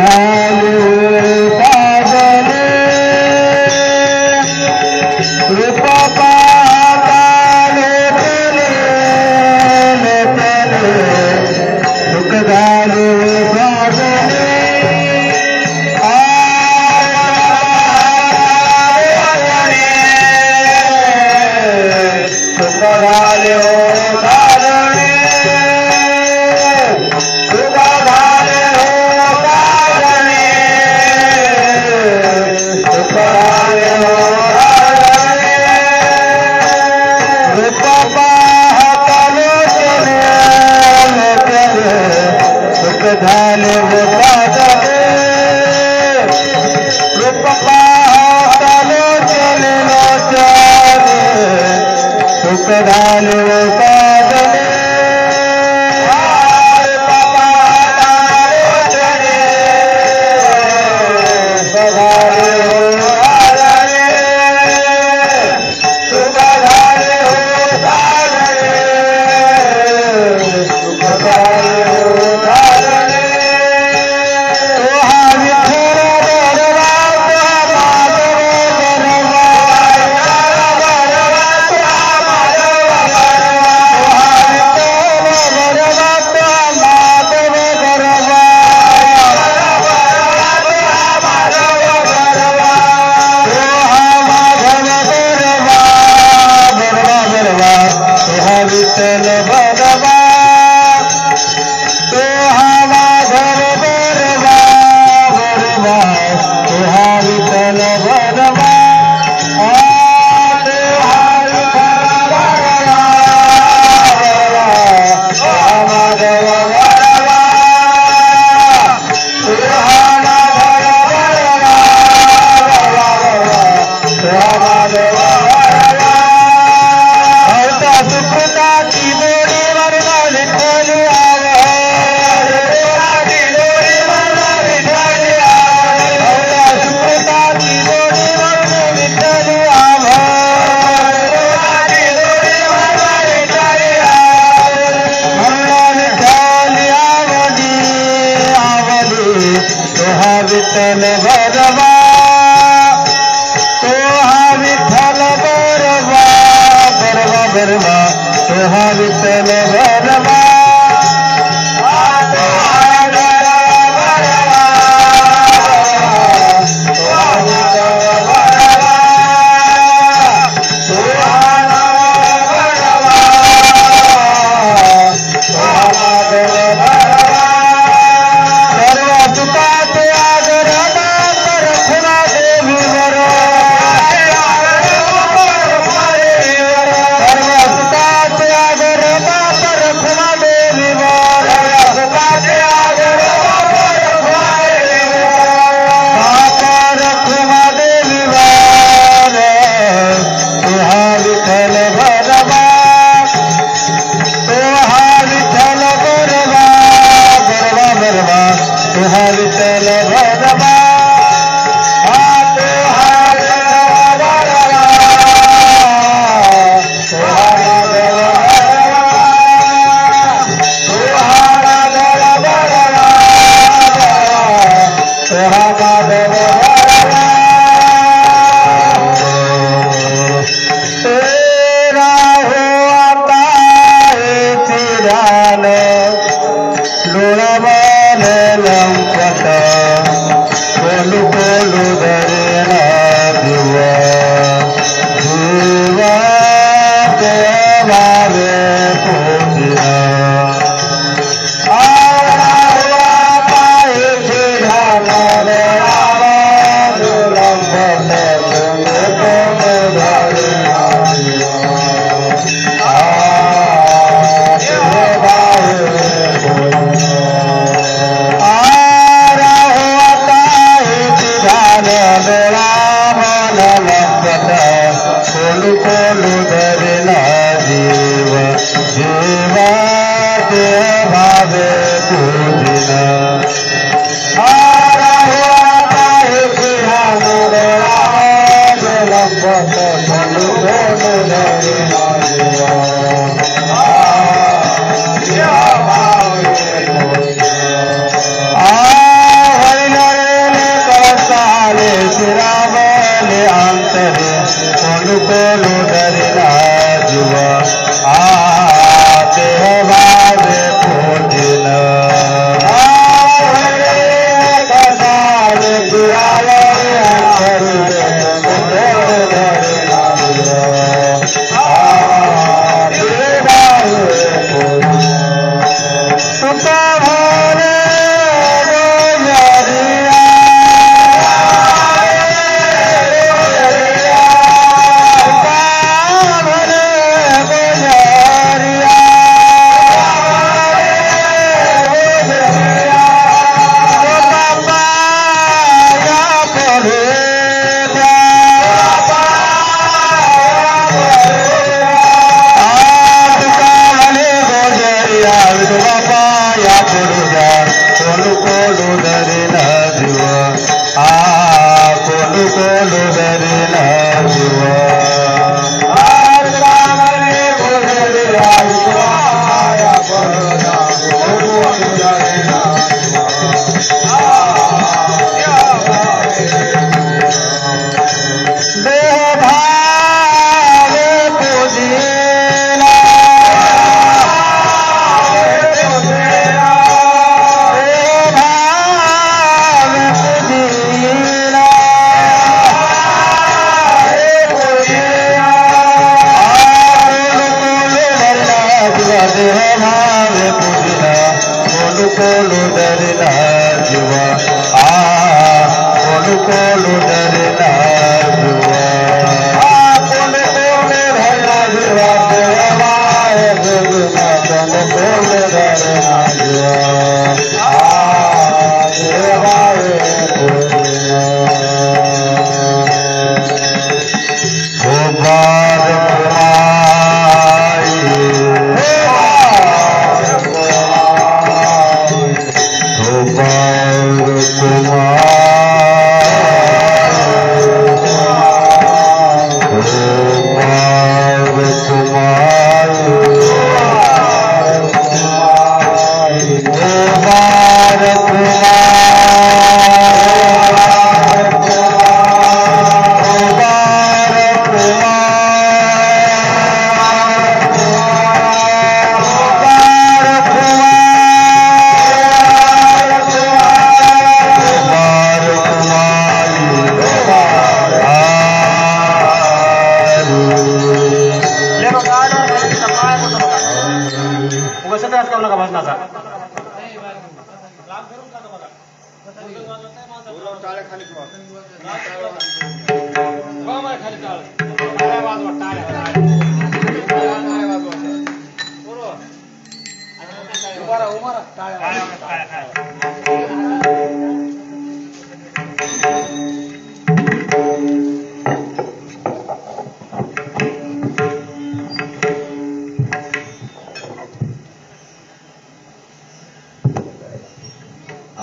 आ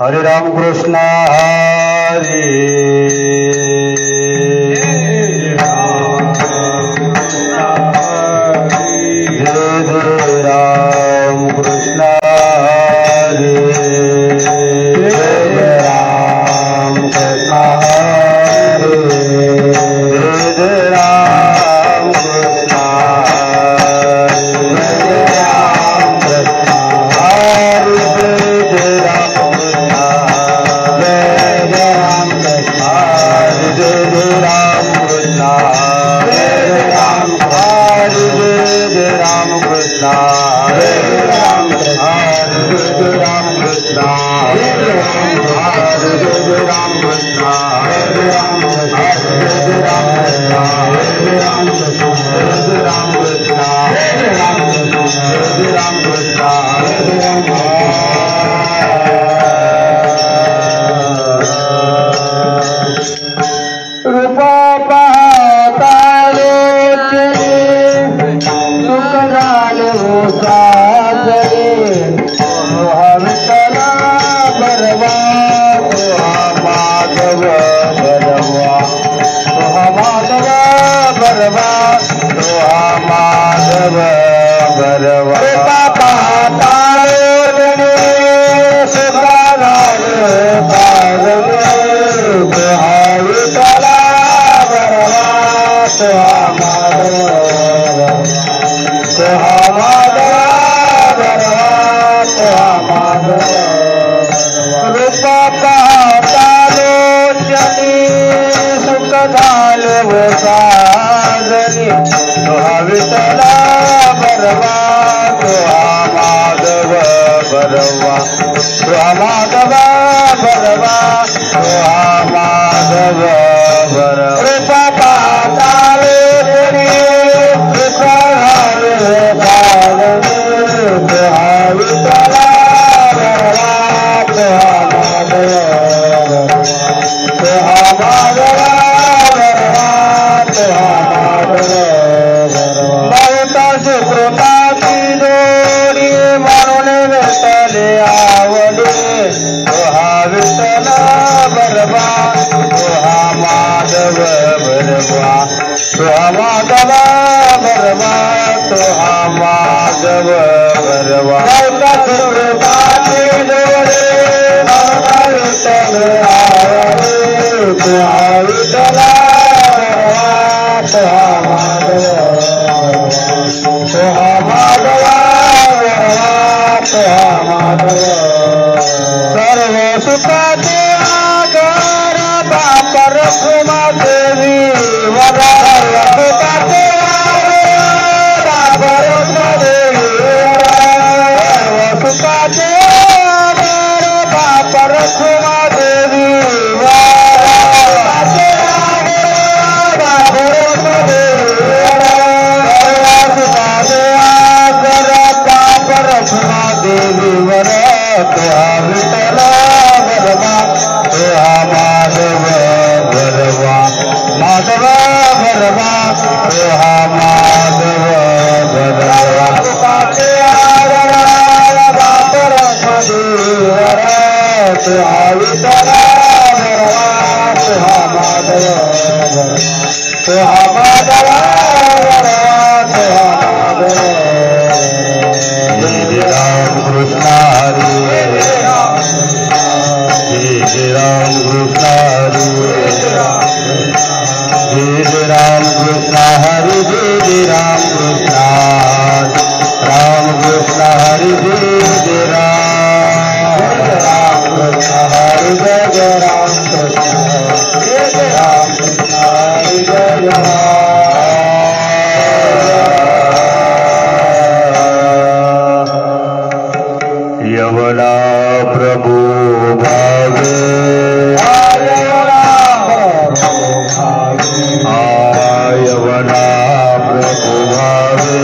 हरे राम कृष्ण हरे राम कृष्ण हरे राम कृष्ण हरे राम कृष्ण बरवा माधव भरवा तुहा माधव भरवा तुहा माधव भरवा बाते डोळे तुहा विठला तुहा माधव सर्व सुखाचे आगर बापर तुमा देवी वरा सर्व सुखाचे आगर बापर तुमा देवी सर्व सुखाचे आगर बापर तुमा देवी तुहा विठला भरवा तुहा माधव भरवा माधव भरवा तुहा माधव भरवा तुकाचे बापर मधुवर तुहा विठला भरवा तुहा माधव तुहा माधव भरवा तुहा माधव राम कृष्ण हरी जय राम कृष्ण हरी जय राम कृष्ण हरि जय राम कृष्ण हरि जय राम कृष्ण हरि जय राम कृष्ण हरि जय यवना प्रभु भावे यवना प्रभु भावे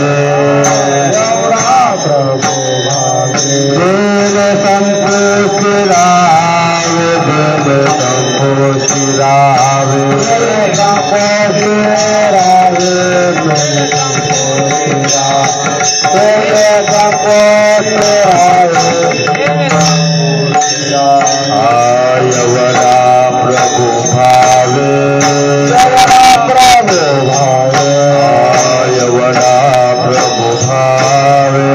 देव संतोषी रावे देव संतोषी रावे यवना प्रभु भावे यवना प्रभु भावे यवना प्रभु भावे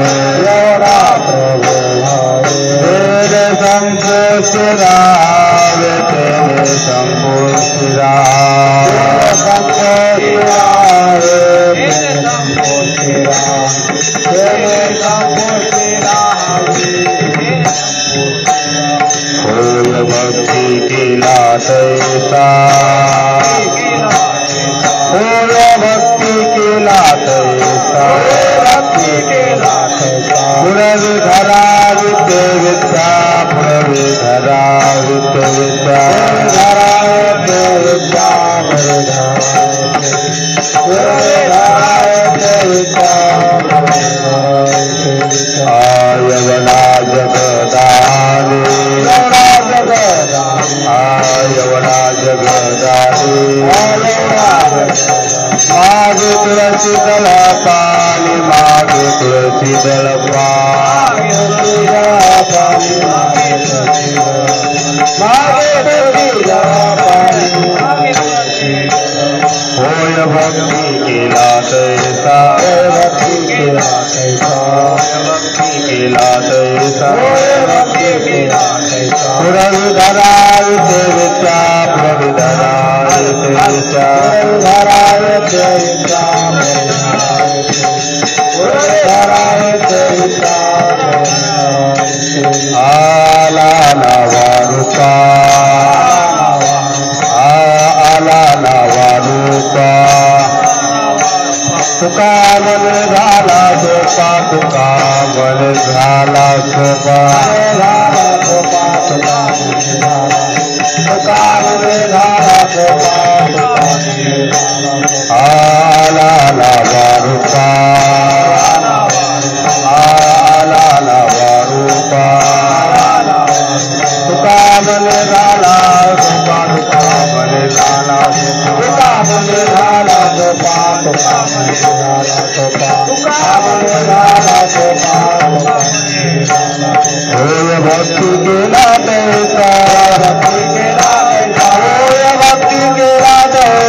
यवना प्रभु भावे तेरे संतोष रावे तेरे संतोष रावे संतोष रावे तेरे संतोष रावे तेरे संतोष रावे फूल भक्ति केला तैसा फूल भक्ति केला तैसा पुरवि धरा विद्य विद्या पुरवि धरा विद्य विद्या धरा विद्य विद्या यवना जगदानी यवना जगदानी मागे तुलसी दल पानी मागे तुलसी दल पानी मागे तुलसी दल पानी होय भक्ति केला तैसा भक्ति केला तैसा भक्ति केला तैसा भक्ति केला तैसा पुरवि धरा विद्य विद्या पुरवि धरा विद्य विद्या धरा विद्य विद्या पुरवि धरा विद्य विद्या आला नवारुका आला नवारुका तुका मन झाला सोपा तुका मन झाला सोपा तुका मन झाला सोपा आला नवारुका आला नवारुका तुका मन झाला सोपा तुका मन झाला तुका मन झाला सोपा तुका मन झाला सोपा तुका मन झाला सोपा होय भक्ति केला तैसा भक्ति केला तैसा होय भक्ति केला तैसा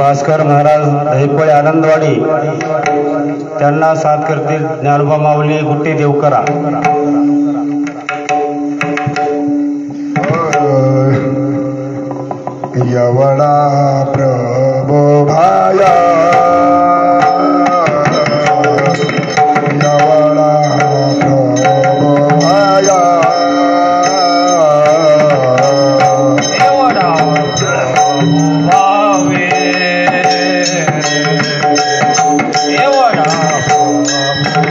भास्कर महाराज दहिपळे आनंदवाडी त्यांना साथ करतील ज्ञानोबा माऊली गुट्टी देवकरा. यवना प्रभो भाया यवना प्रभो भाया एवढा भावे एवढा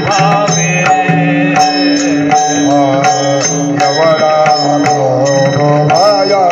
भावे यवना प्रभो भाया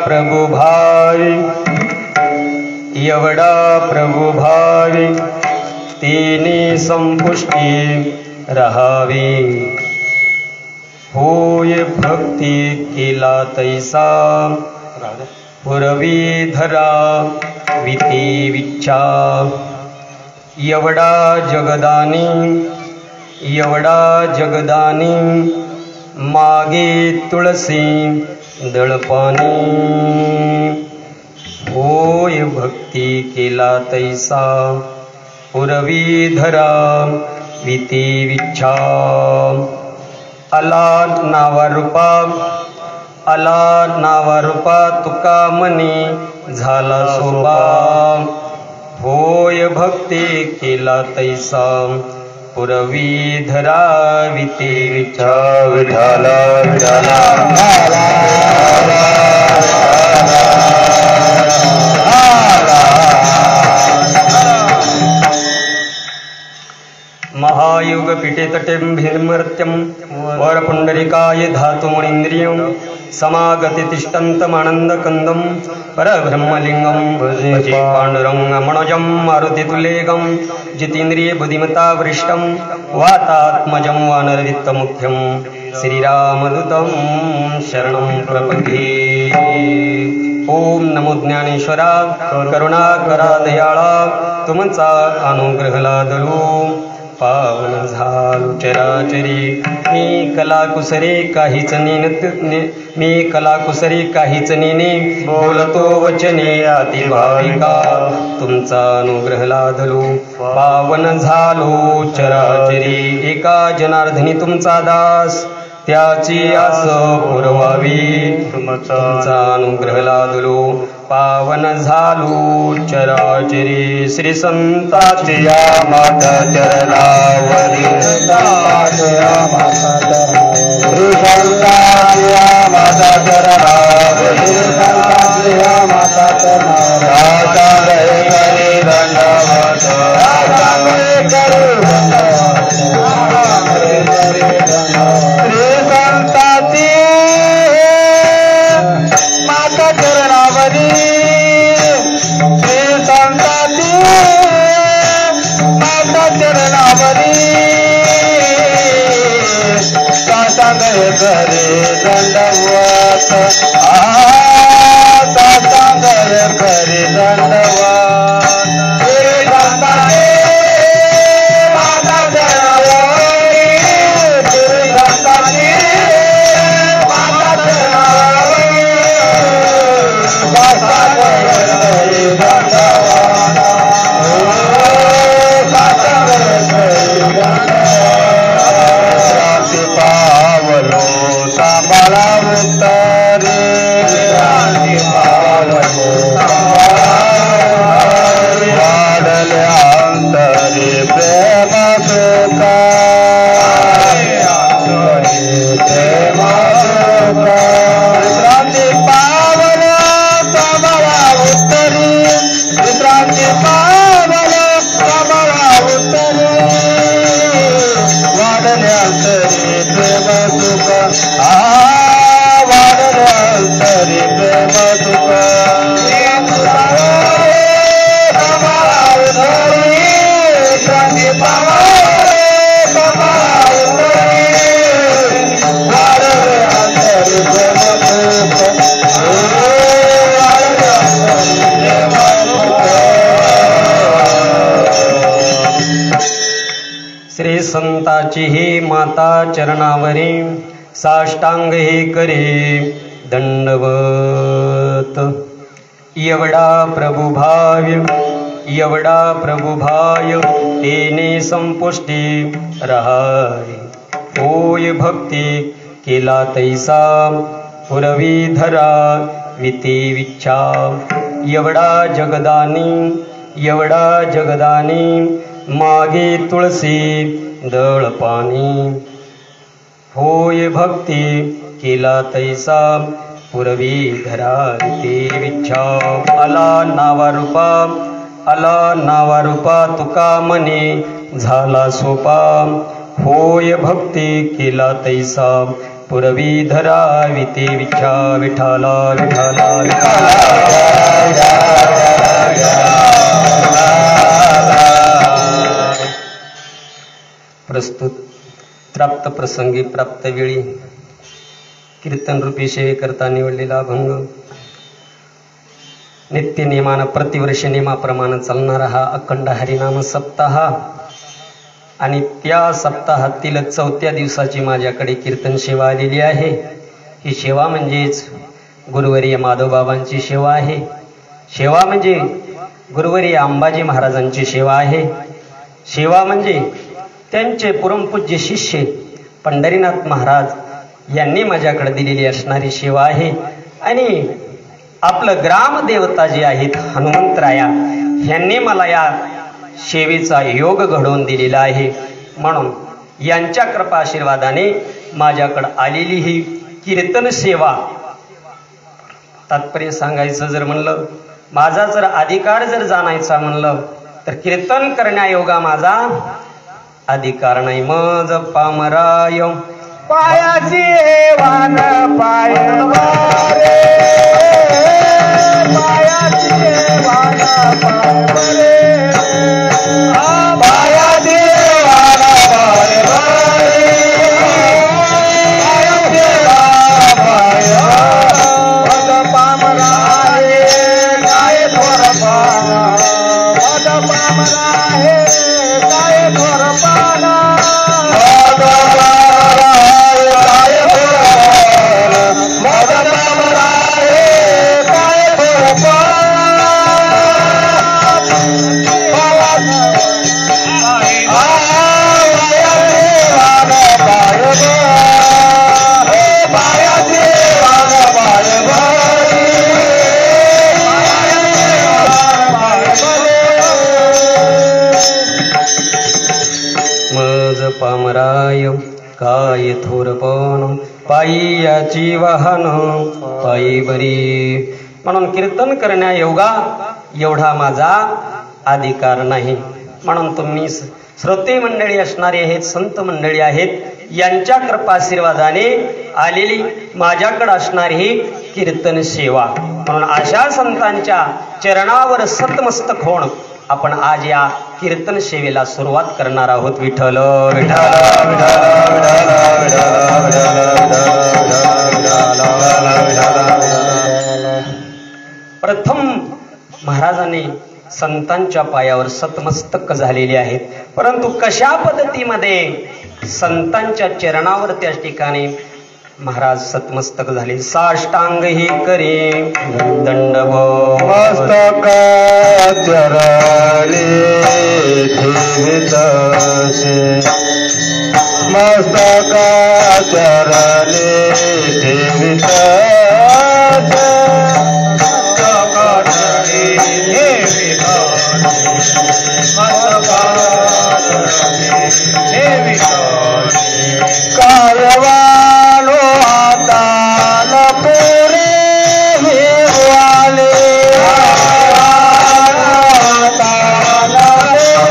प्रभु भावी एवढा प्रभु भावी तिने संपुष्टी रहावी होय भक्ती केला तैसा पुरवी धरा विती विच्छा एवढा जगदानी मागे तुळसी दळपानी होय भक्ती केला तैसा पुरवी धरा विती विच्छा आला नावा रूपा तुका मनी झाला सोबा होय भक्ती केला तैसा पुरवी धरा विती विच्छा विठाला विठाला महायुग पीठे तटे भिन्मर्त्यं वरपुंडरिकाय धातुमणीन्द्रियं समागति तिष्ठन्तमानन्दकन्दं परब्रह्मलिङ्गं भजे पाण्डुरङ्गमणोजं मारुतितुल्येगं जितेन्द्रिय बुद्धिमता वरिष्ठं वातात्मजं वानरवित्तमुख्यं श्रीरामदूतं शरणं प्रपद्ये। ओम नमो ज्ञानेश्वरा करुणाकरा दयाळा तुमचा अनुग्रह लादलो पावन झालो चराचरी मी कलाकुसरे काहीच नेने बोलतो वचने अति भाविका तुमचा अनुग्रह लादलो पावन झालो चराचरी एका जनार्दनी तुमचा दास त्याची आस पुरवावी तुमचा अनुग्रह लादलो पावन झालो चराचरी श्री संताची या माता चरणावरी श्री संताची या माता चरणावरी करे दंडवत करे दंडवत श्री संताची हे माता चरणावरी साष्टांग हे करे दंडवत एवढा प्रभुभाय तेने संपुष्टी रहाय होय भक्ती केला तैसा पुरवी धरा विती विच्छा एवढा जगदानी मागे तुळसी दळपानी होय भक्ती केला तैसा पुरवी धरा विती विच्छा आला नावा रूपा तुका मने झाला सोपा होय भक्ती केला तैसा पुरवी धराविते विख्या विठाला विठाला विठाला प्रस्तुत प्राप्त प्रसंगी प्राप्त वेळी कीर्तन रूपी सेवेकरता निवडलेला अभंग नित्य नियमानं प्रतिवर्ष नियमाप्रमाणे चालणारा हा अखंड हरिनाम सप्ताह आणि त्या सप्ताहातील 4थ्या दिवसाची माझ्याकडे कीर्तन सेवा आलेली आहे. ही सेवा म्हणजेच गुरुवर्य माधवबाबांची सेवा आहे. सेवा म्हणजे गुरुवर्य अंबाजी महाराजांची सेवा आहे. सेवा म्हणजे त्यांचे परमपूज्य शिष्य पंढरीनाथ महाराज यांनी माझ्याकडे दिलेली असणारी सेवा आहे. आणि आपलं ग्रामदेवता जे आहेत हनुमंतराया यांनी मला या सेवेचा योग घडवून दिलेला आहे. म्हणून यांच्या कृपा आशीर्वादाने माझ्याकडे आलेली ही कीर्तन सेवा, तात्पर्य सांगायचं जर म्हणलं, माझा जर अधिकार जर जाणायचा म्हणलं तर कीर्तन करण्यायोगा माझा अधिकार नाही. मज पामराय पायाची वान पाय रे, पायाची वान पाय रे, पायाची वान पाय रे, पायाची वान पाय मद पामराय काय थोर पाना, मद पामराय काय थोर पाना, पामराय काय थोरपण पायी याची वाहन पायी बरी. म्हणून कीर्तन करण्यायोगा एवढा माझा अधिकार नाही. म्हणून तुम्ही श्रोते मंडळी असणारे आहेत, संत मंडळी आहेत, यांच्या कृपाशीर्वादाने आलेली माझ्याकडे असणारी ही कीर्तन सेवा. म्हणून अशा संतांच्या चरणावर सतमस्तक होऊन आपण आज या कीर्तन सेवेला सुरुवात करणार आहोत. विठ्ठल विठ्ठल प्रथम महाराजांनी संतांच्या पायावर सतमस्तक झालेले आहेत. परंतु कशा पद्धतीमध्ये संतांच्या चरणावर त्या ठिकाणी महाराज सतमस्तक झाले. साष्टांग ही करे दंडवत मस्तक चरणी ठेवितसे, मस्तक चरणी ठेवितसे, कारवानो हातान पुरे हिरवाले, हातान पुरे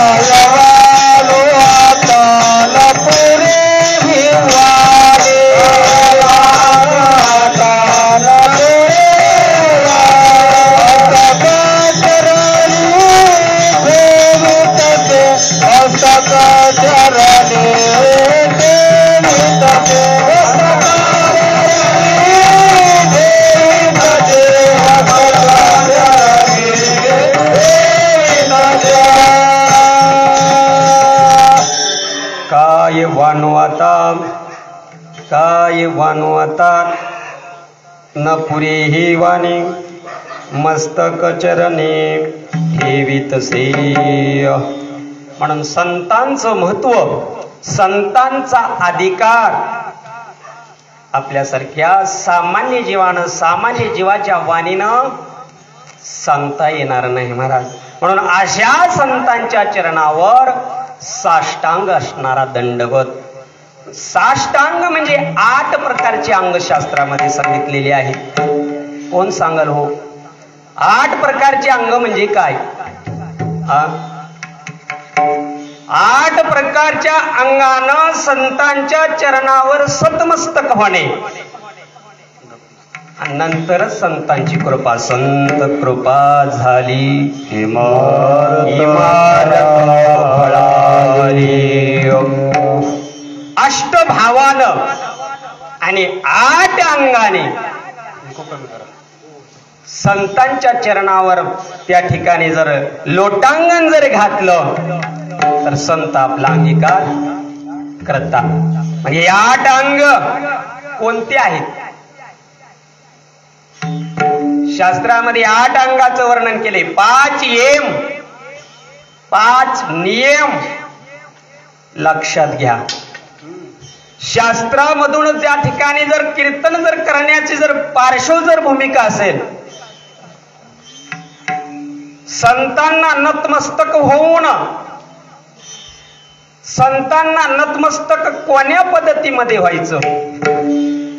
कारवानो हातान पुरे हिरवाले, हातान पुरे हस्तक चरणी ठेवितसे, काय वानवाता काय वानवाता न पुरे ही वाणी मस्तक चरणी ठेवितसे. म्हणून संतांचं महत्व, संतांचा अधिकार आपल्यासारख्या सामान्य जीवानं, सामान्य जीवाच्या वाणीनं सांगता येणार नाही महाराज. म्हणून अशा संतांच्या चरणावर साष्टांग असणारा दंडवत. साष्टांग म्हणजे 8 प्रकारचे अंग शास्त्रामध्ये सांगितलेले आहेत. कोण सांगाल हो? 8 प्रकारचे अंग म्हणजे काय? 8 प्रकारच्या अंगानं संतांच्या चरणावर सतमस्तक होणे आणि नंतर संतांची कृपा. संत कृपा झाली इमारत फळाली. अष्टभावानं आणि 8 अंगाने संतांच्या चरणावर त्या ठिकाणी जर लोटांगण जर घातलं तर संत आपला अंगीकार करतात. म्हणजे 8 अंग कोणते आहेत? शास्त्रामध्ये 8 अंगाचं वर्णन केले. 5 यम 5 नियम लक्षात घ्या. शास्त्रामधून त्या ठिकाणी जर कीर्तन जर करण्याची जर पार्श्व जर भूमिका असेल, संतांना नतमस्तक होऊन संतांना नतमस्तक कोण्या पद्धतीमध्ये व्हायचं,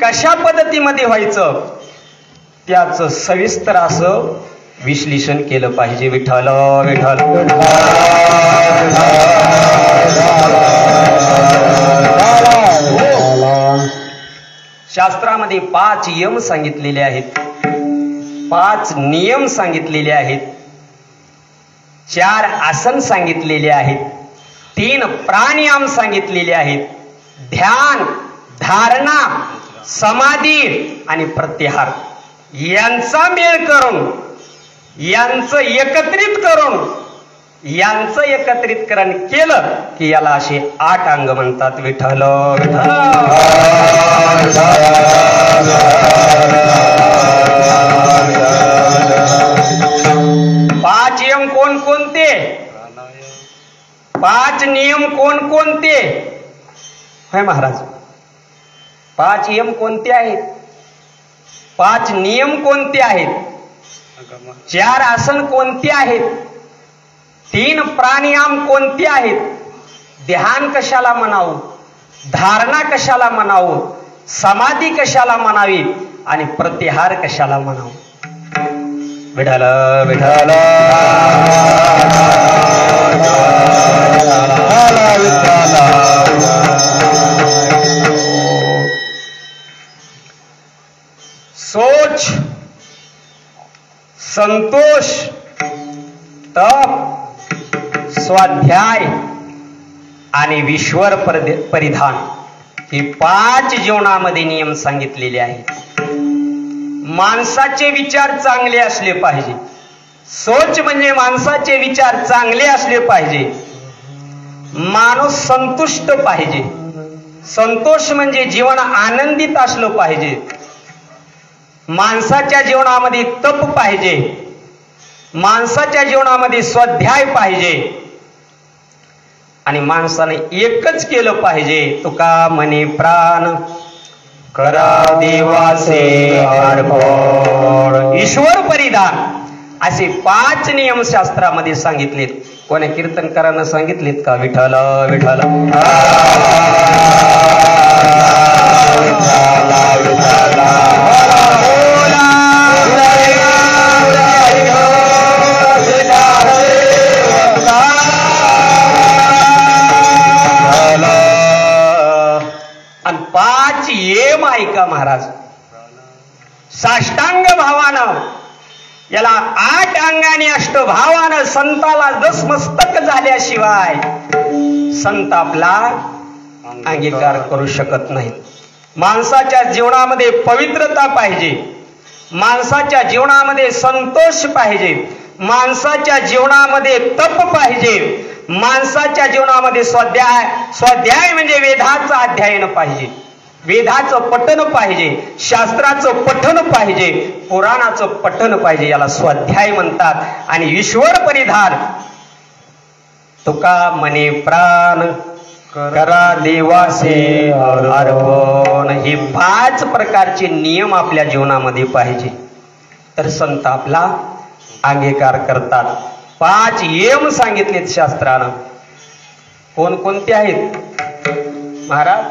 कशा पद्धतीमध्ये व्हायचं, त्याचं सविस्तर असं विश्लेषण केलं पाहिजे. विठ्ठल विठ्ठल. शास्त्रामध्ये 5 यम सांगितलेले आहेत, 5 नियम सांगितलेले आहेत, 4 आसन सांगितलेले आहेत, 3 प्राणायाम सांगितलेले आहेत. ध्यान, धारणा, समाधी आणि प्रत्याहार यांचा मेळ करून, यांचं एकत्रितकरण केलं की याला असे 8 अंग म्हणतात. विठ्ठल विठ्ठल. 5 यम कोणकोणते, 5 नियम कोणकोणते? होय महाराज, 5 यम कोणते आहेत, 5 नियम कोणते आहेत, 4 आसन कोणते आहेत, 3 प्राणायाम कोणते आहेत, ध्यान कशाला म्हणावं, धारणा कशाला म्हणावं, समाधी कशाला म्हणावी आणि प्रत्याहार कशाला म्हणावं. विठ्ठल विठ्ठल. सोच, संतोष, तप, स्वाध्याय आणि विश्वर परिधान हे 5 जीवनामध्ये नियम सांगितलेले आहेत. माणसाचे विचार चांगले असले पाहिजे. सोच म्हणजे माणसाचे विचार चांगले असले पाहिजे. माणूस संतुष्ट पाहिजे. संतोष म्हणजे जीवन आनंदित असलं पाहिजे. माणसाच्या जीवनामध्ये तप पाहिजे. माणसाच्या जीवनामध्ये स्वाध्याय पाहिजे आणि माणसाने एकच केलं पाहिजे. तुका म्हणे प्राण करा देवासे अर्पण. ईश्वर परिधान असे 5 नियम शास्त्रामध्ये सांगितलेत. कोणी कीर्तनकारांना सांगितलेत का? विठ्ठल विठ्ठल. आणि 5 यम ऐका महाराज. साष्टांग भावानं याला 8 अंगाने अष्टभावानं संताला दसमस्तक झाल्याशिवाय संत आपला अंगीकार करू शकत नाही. माणसाच्या जीवनामध्ये पवित्रता पाहिजे. माणसाच्या जीवनामध्ये संतोष पाहिजे. माणसाच्या जीवनामध्ये तप पाहिजे. माणसाच्या जीवनामध्ये स्वाध्याय म्हणजे वेदाचं अध्ययन पाहिजे. वेदाचं पठन पाहिजे. शास्त्राचं पठन पाहिजे. पुराणाचं पठन पाहिजे. याला स्वाध्याय म्हणतात. आणि ईश्वर परिधान तुका म्हणे प्राण करा देवासे अर्पण. हे 5 प्रकारचे नियम आपल्या जीवनामध्ये पाहिजे तर संत आपला अंगीकार करतात. 5 यम सांगितलेत शास्त्रानं. कोणकोणते आहेत महाराज?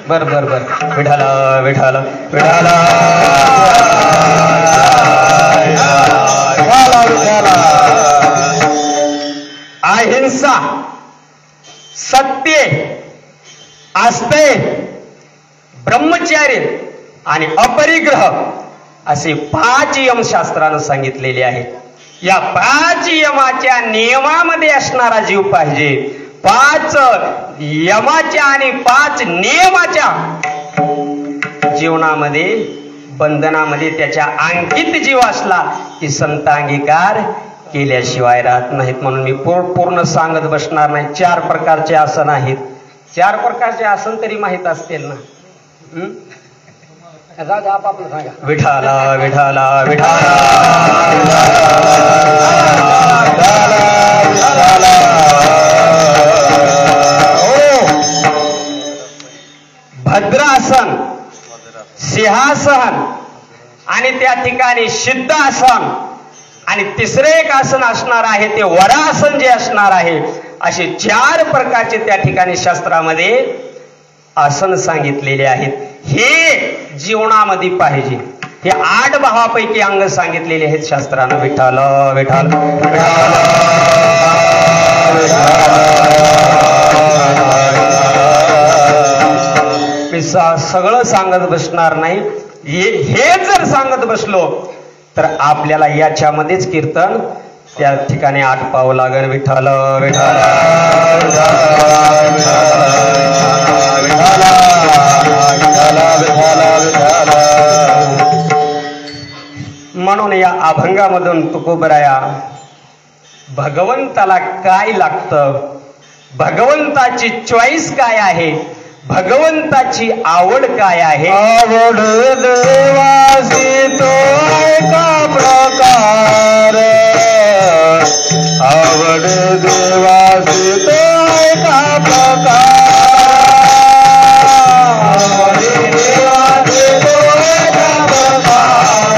बर बर बर. विठ्ठल विठ्ठल विठ्ठल. विठ्ठल अहिंसा, सत्य, आस्ते, ब्रह्मचर्य आणि अपरिग्रह असे 5 यम शास्त्रानं सांगितलेले आहेत. या 5 यमाच्या नियमामध्ये असणारा जीव पाहिजे. 5 यमाच्या आणि 5 नियमाच्या जीवनामध्ये बंधनामध्ये त्याच्या अंकित जीव असला की संत अंगीकार केल्याशिवाय राहत नाहीत. म्हणून मी पूर्ण सांगत बसणार नाही. 4 प्रकारचे आसन आहेत. 4 प्रकारचे आसन तरी माहित असतील ना. आपलं सांगा. विठाला विठाला विठाला भद्रासन, सिंहासन आणि त्या ठिकाणी सिद्धासन आणि तिसरे एक आसन असणार आहे ते वरासन जे असणार आहे. असे 4 प्रकारचे त्या ठिकाणी शास्त्रामध्ये आसन सांगितलेले आहेत. हे जीवनामध्ये पाहिजे. हे 8 भावापैकी अंग सांगितलेले आहेत शास्त्रानं. विठ्ठल विठ्ठल मी सगळं सांगत बसणार नाही. हे जर सांगत बसलो तर आपल्याला याच्यामध्येच कीर्तन त्या ठिकाणी आटपावं लागेल. विठ्ठल विठ्ठल म्हणून या अभंगामधून तुकोबराया भगवंताला काय लागतं, भगवंताची चॉईस काय आहे, भगवंताची आवड काय आहे. आवड देवासी तो एका प्रकार, आवड देवासी तो एका प्रकार, आवड देवासी तो एका प्रकार,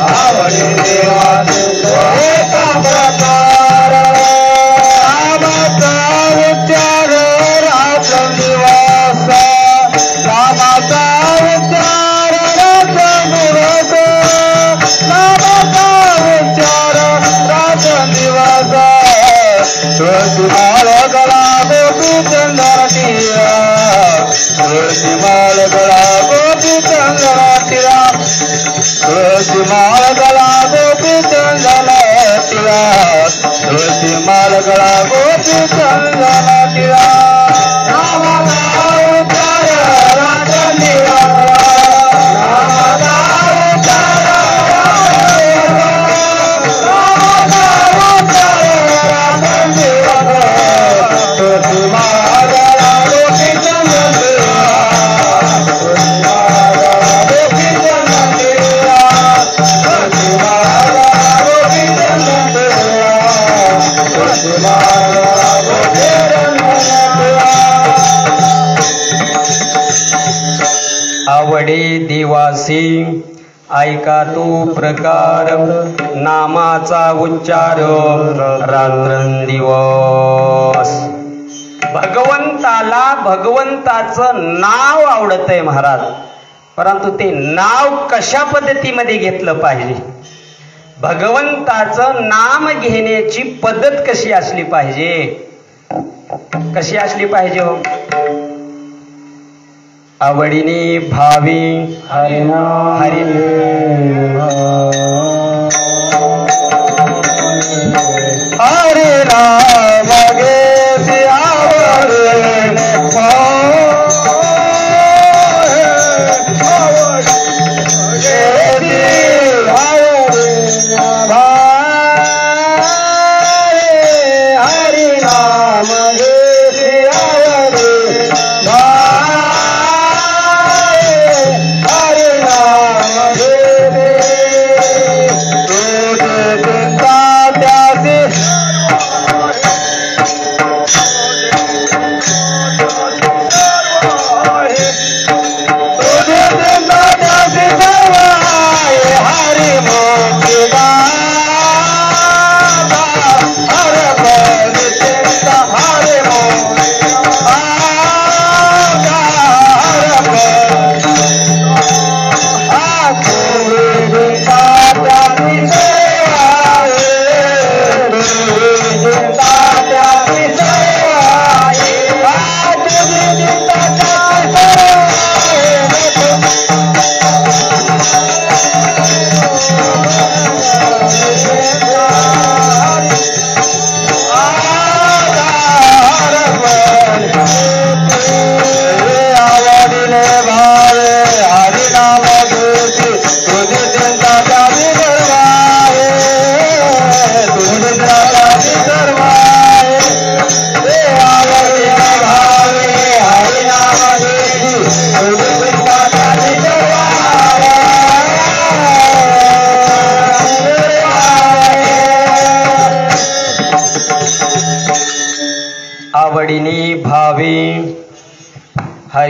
आवड देवासी तो एका प्रकार. रामाचा उच्चार रात्रंदिवस, रामाचा उच्चार रात्रंदिवस, रामाचा उच्चार रात्रंदिवस. तुळशी माळ गळा गोपी चंदन टिळा, तुळशी माळ गळा गोपी चंदन टिळा, तुळशी माळ गळा गोपी चंदन टिळा, तुळशी माळ गळा गोपी चंदन टिळा. रामाचा उच्चार रात्रंदिवस, रामाचा उच्चार तुळशी माळ गळा गोपी चंदन टिळा, तुळशी माळ गळा गोपी चंदन टिळा, तुळशी माळ गळा गोपी चंदन टिळा, तुळशी माळ गळा गोपी चंदन टिळा. आवडे देवासी ऐका तो प्रकार, नामाचा उच्चार रात्रंदिवस. भगवंताला भगवंताचं नाव आवडतंय महाराज, परंतु ते नाव कशा पद्धतीमध्ये घेतलं पाहिजे, भगवंताचं नाम घेण्याची पद्धत कशी असली पाहिजे, कशी असली पाहिजे हो. आवडीने भावी हरिनाम हरि हरिनाम घेसी आवडीने हरिनाम घेसी आवडे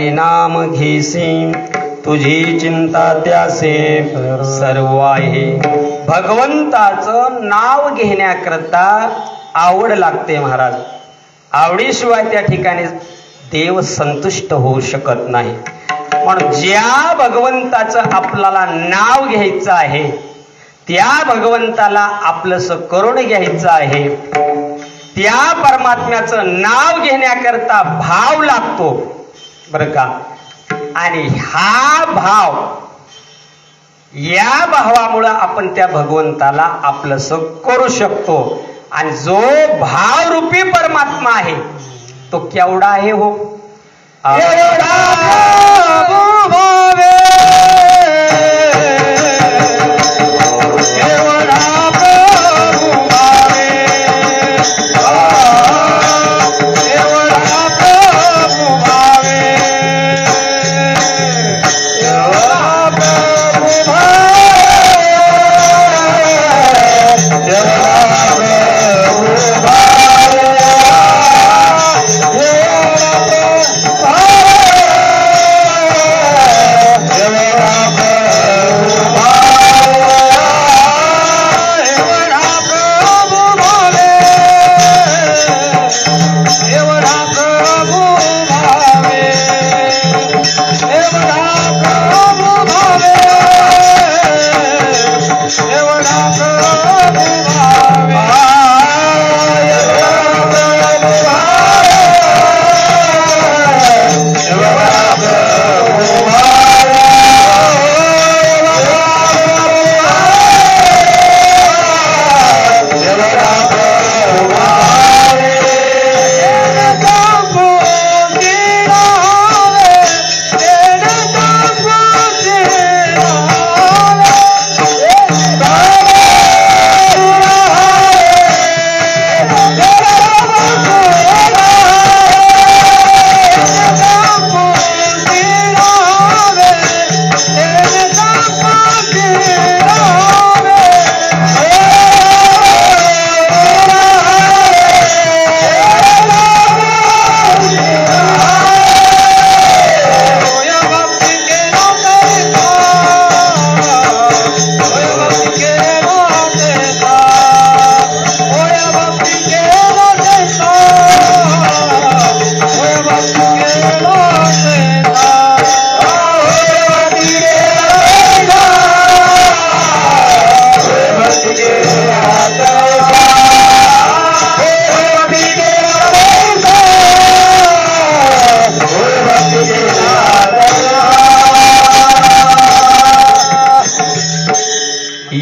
हरिनाम घेसी तुझी चिंता त्यासे सर्व आहे. भगवंताचं नाव घेण्याकरता आवड लागते महाराज. आवडीशिवाय त्या ठिकाणी देव संतुष्ट होऊ शकत नाही. म्हणून ज्या भगवंताचं आपल्याला नाव घ्यायचं आहे त्या भगवंताला आपलंसं करून घ्यायचं आहे. त्या परमात्म्याचं नाव घेण्याकरता भाव लागतो बरं का. आणि हा भाव, या भावामुळं आपण त्या भगवंताला आपलंसं करू शकतो. आणि जो भावरूपी परमात्मा आहे तो केवढा आहे हो.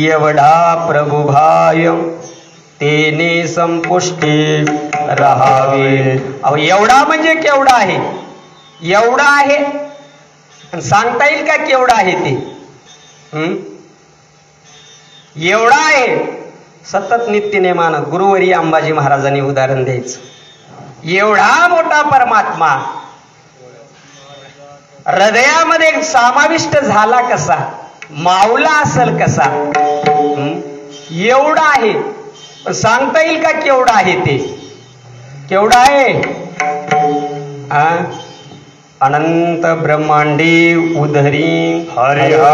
एवढा प्रभुभाय तेने संपुष्टी राहावे. अहो एवढा म्हणजे केवढा आहे. एवढा आहे सांगता येईल का केवढा आहे ते. एवढा आहे. सतत नित्यनेमानं गुरुवरी अंबाजी महाराजांनी उदाहरण द्यायचं. एवढा मोठा परमात्मा हृदयामध्ये समाविष्ट झाला कसा, मावला असेल कसा. एवढा आहे पण सांगता येईल का केवढा आहे ते. केवढा आहे. अनंत ब्रह्मांडी उदरी हरिहा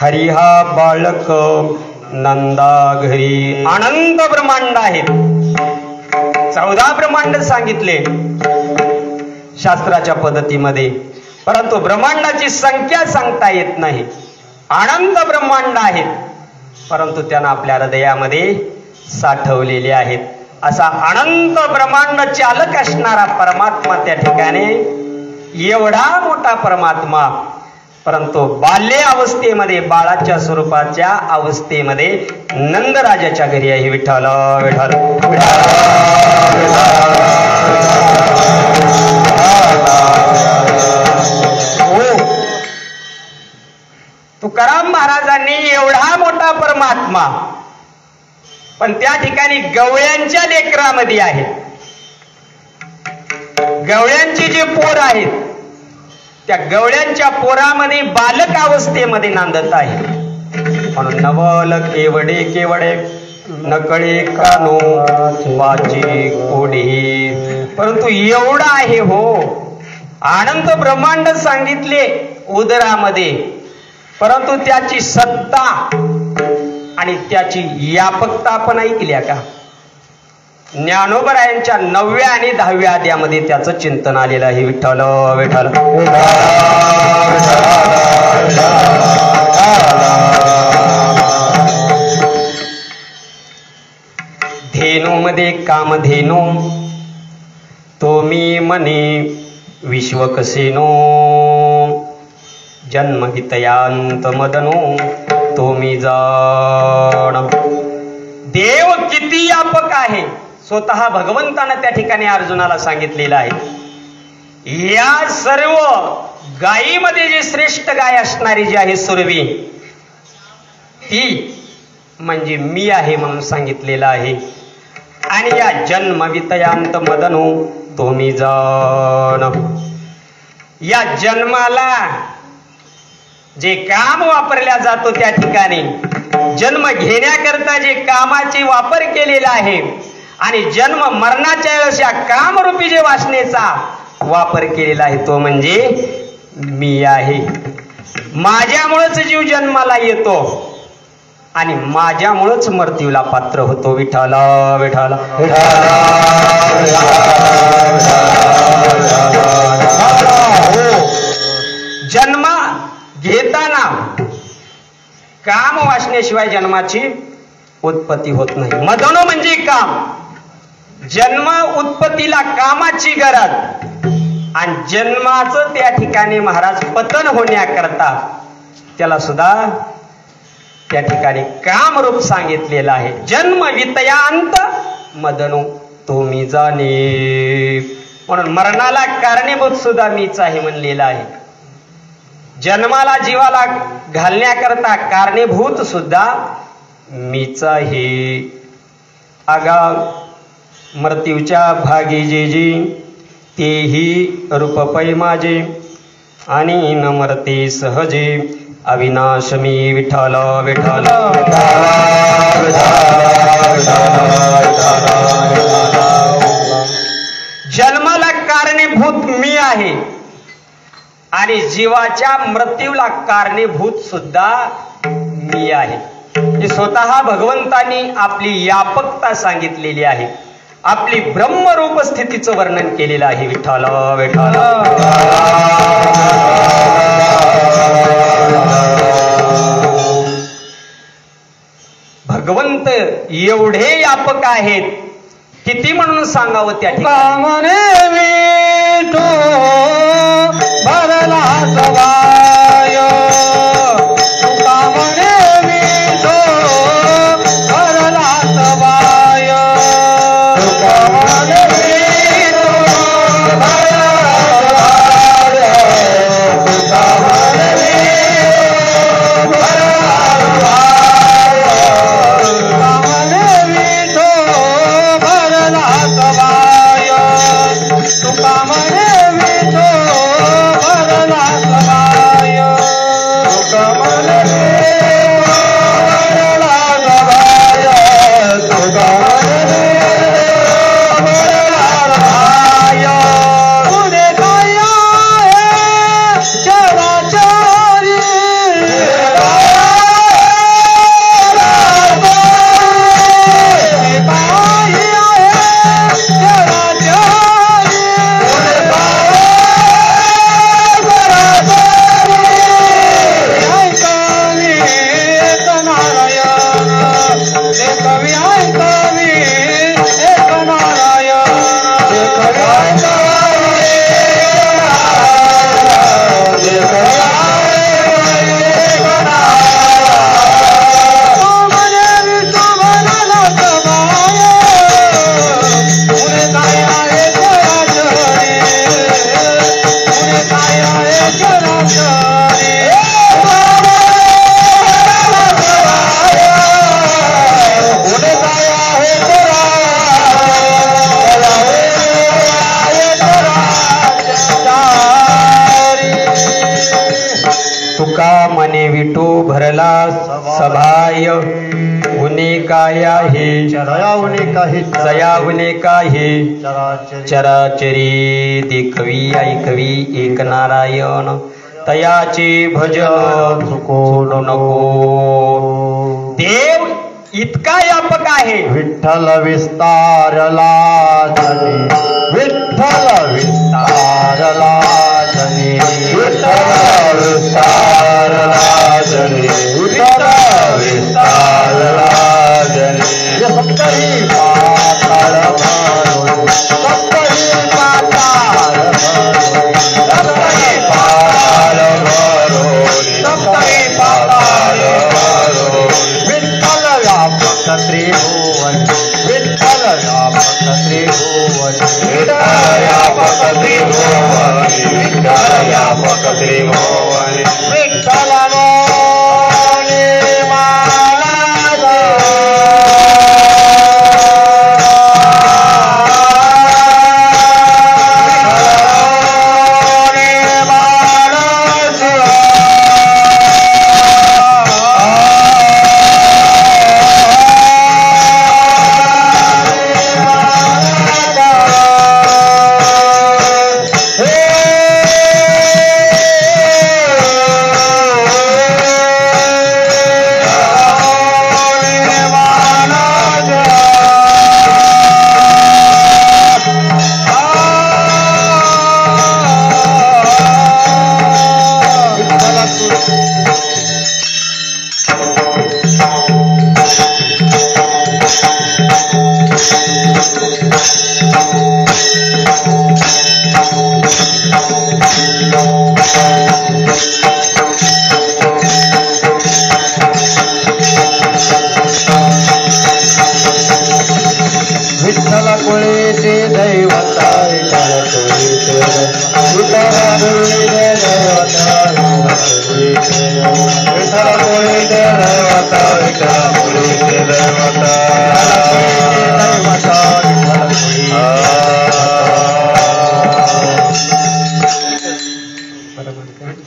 हरी हा बालक नंदा घरी. अनंत ब्रह्मांड आहेत. 14 ब्रह्मांड सांगितले शास्त्राच्या पद्धतीमध्ये, परंतु ब्रह्मांडाची संख्या सांगता येत नाही. अनंत ब्रह्मांड आहेत, परंतु त्यांना आपल्या हृदयामध्ये साठवलेले आहेत. असा अनंत ब्रह्मांड चालक असणारा परमात्मा त्या ठिकाणी, एवढा मोठा परमात्मा, परंतु बाल्य अवस्थेमध्ये, बाळाच्या स्वरूपाच्या अवस्थेमध्ये नंदराजाच्या घरी आहे. विठ्ठल विठ्ठल तुकाराम महाराजांनी एवढा मोठा परमात्मा, पण त्या ठिकाणी गवळ्यांच्या लेकरामध्ये आहे. गवळ्यांची जे पोर आहेत, त्या गवळ्यांच्या पोरामध्ये बालक अवस्थेमध्ये नांदत आहे. म्हणून नवल केवडे केवडे नकळे कानो वाची कोडी. परंतु एवढा आहे हो, अनंत ब्रह्मांड सांगितले उदरामध्ये, परंतु त्याची सत्ता आणि त्याची व्यापकता आपण ऐकल्या का? ज्ञानोबरायांच्या 9व्या आणि 10व्या अध्यायामध्ये त्याचं चिंतन आलेलं आहे. विठ्ठल विठ्ठल धेनू मध्ये कामधेनू तो मी मने विश्व कसेनो. जन्महितयांत मदनो तो मी जाण. देव किती व्यापक आहे स्वतः भगवंतानं त्या ठिकाणी अर्जुनाला सांगितलेलं आहे. या सर्व गायीमध्ये जे श्रेष्ठ गाय असणारी जी आहे सुरवी, ती म्हणजे मी आहे म्हणून सांगितलेलं आहे. आणि या जन्मवितयांत मदनो तो मी जाण. या जन्माला जे काम वापरल्या जातो त्या ठिकाणी, जन्म घेण्याकरता जे कामाची वापर केलेला आहे, आणि जन्म मरणाच्या वेळेस या कामरूपी जे वासनेचा वापर केलेला आहे, तो म्हणजे मी आहे. माझ्यामुळेच जीव जन्माला येतो आणि माझ्यामुळेच मृत्यूला पात्र होतो. विठ्ठल विठ्ठल जन्म घेताना काम वासनेशिवाय जन्माची उत्पत्ती होत नाही. मदनो म्हणजे काम. जन्म उत्पत्तीला कामाची गरज, आणि जन्माचं त्या ठिकाणी महाराज पतन होण्याकरता त्याला सुद्धा त्या ठिकाणी कामरूप सांगितलेलं आहे. जन्म वितयांत मदनो तो मी जाणे. म्हणून मरणाला कारणीभूत सुद्धा मीच आहे म्हणलेलं आहे. जन्माला जीवाला घालण्याकरता कारणीभूत सुद्धा मीच आहे. आगाव मृत्यूच्या भागी जे जी तेही रूपपै माझे, आणि न मरते सहजे अविनाश मी. विठ्ठल विठ्ठल जन्माला कारणीभूत मी आहे, आणि जीवाच्या मृत्यूला कारणीभूत सुद्धा मी आहे. हे स्वतः भगवंतांनी आपली व्यापकता सांगितलेली आहे. आपली ब्रह्मरूप स्थितीचं वर्णन केलेलं आहे. विठ्ठल विठ्ठल भगवंत एवढे व्यापक आहेत, किती म्हणून सांगावं त्या ठिकाणी. भरला सवाय तुका म्हणे विठो, भरला सवाय तुका म्हणे विठो, भरला सवाय तुका म्हणे विठो, भरला सवाय तुका म्हणे विठो, भरला सवाय तुका म्हणे विठो, भरला सवाय भरला सभाय उने काय आहे चरया उने काही जया उने काय चराचरी चराचरी देखवी ऐकवी एक नारायण तयाचे भजन चुको नको देव इतका व्यापक आहे विठ्ठल विस्तारला जनी विठ्ठल विस्तारला जनी विठ्ठल विस्तारला जनी विठ्ठल विस्तारला जनी सप्तही पाताळ भरून सप्तही पाताळ भरून सप्तही पाताळ भरून सप्तही पाताळ भरून विठ्ठल व्यापक त्रिभुवन विठ्ठल व्यापक त्रिभुवन विठ्ठल व्यापक त्रिभुवन विठ्ठल व्यापक त्रिभुवन विठ्ठल मोनी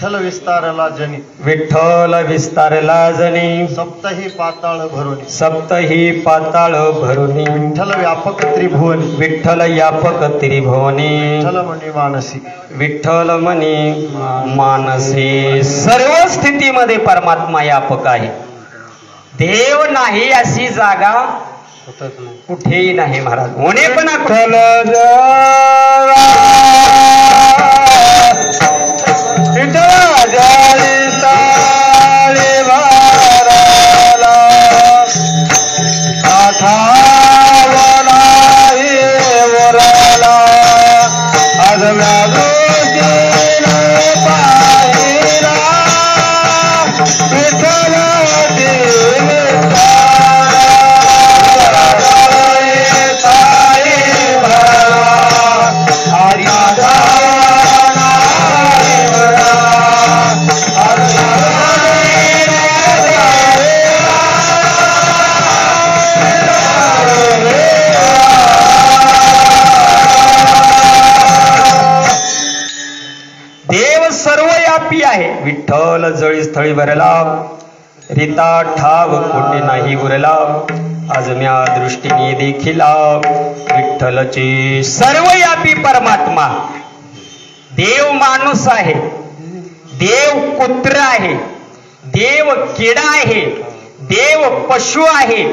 विठ्ठल विस्तारला जनी विठ्ठल विस्तारला जनी सप्तही पाताळ भरून सप्तही पाताळ भरुनी विठ्ठल व्यापक त्रिभुवनी विठ्ठल यापक त्रिभुवनी विठ्ठल मनी मानसी विठ्ठल मनी मानसी सर्व स्थितीमध्ये परमात्मा यापक आहे देव नाही अशी जागा कुठेही नाही महाराज होणे पण विठ्ठल जळी स्थळी भरला रीता ठाव कोटी नाही उरला आज म्या दृष्टीने देखील विठ्ठलची सर्वव्यापी परमात्मा देव माणूस आहे देव कुत्र आहे देव किडा आहे देव पशु आहे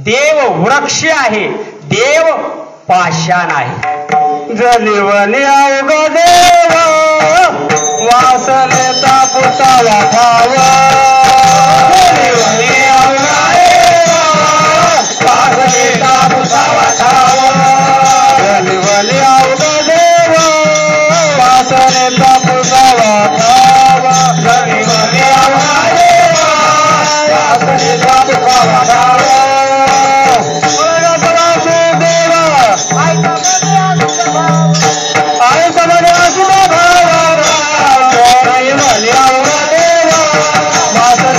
देव वृक्ष आहे देव पाषाण आहे जलिवने अवघ देव वासने तापुसावा खावा जलिवने अवघ देव वासने तापुसावा खावा जलिवने अवघ देव वासने तापुसावा खावा जलिवने अवघ देव वासने तापुसावा खावा वासने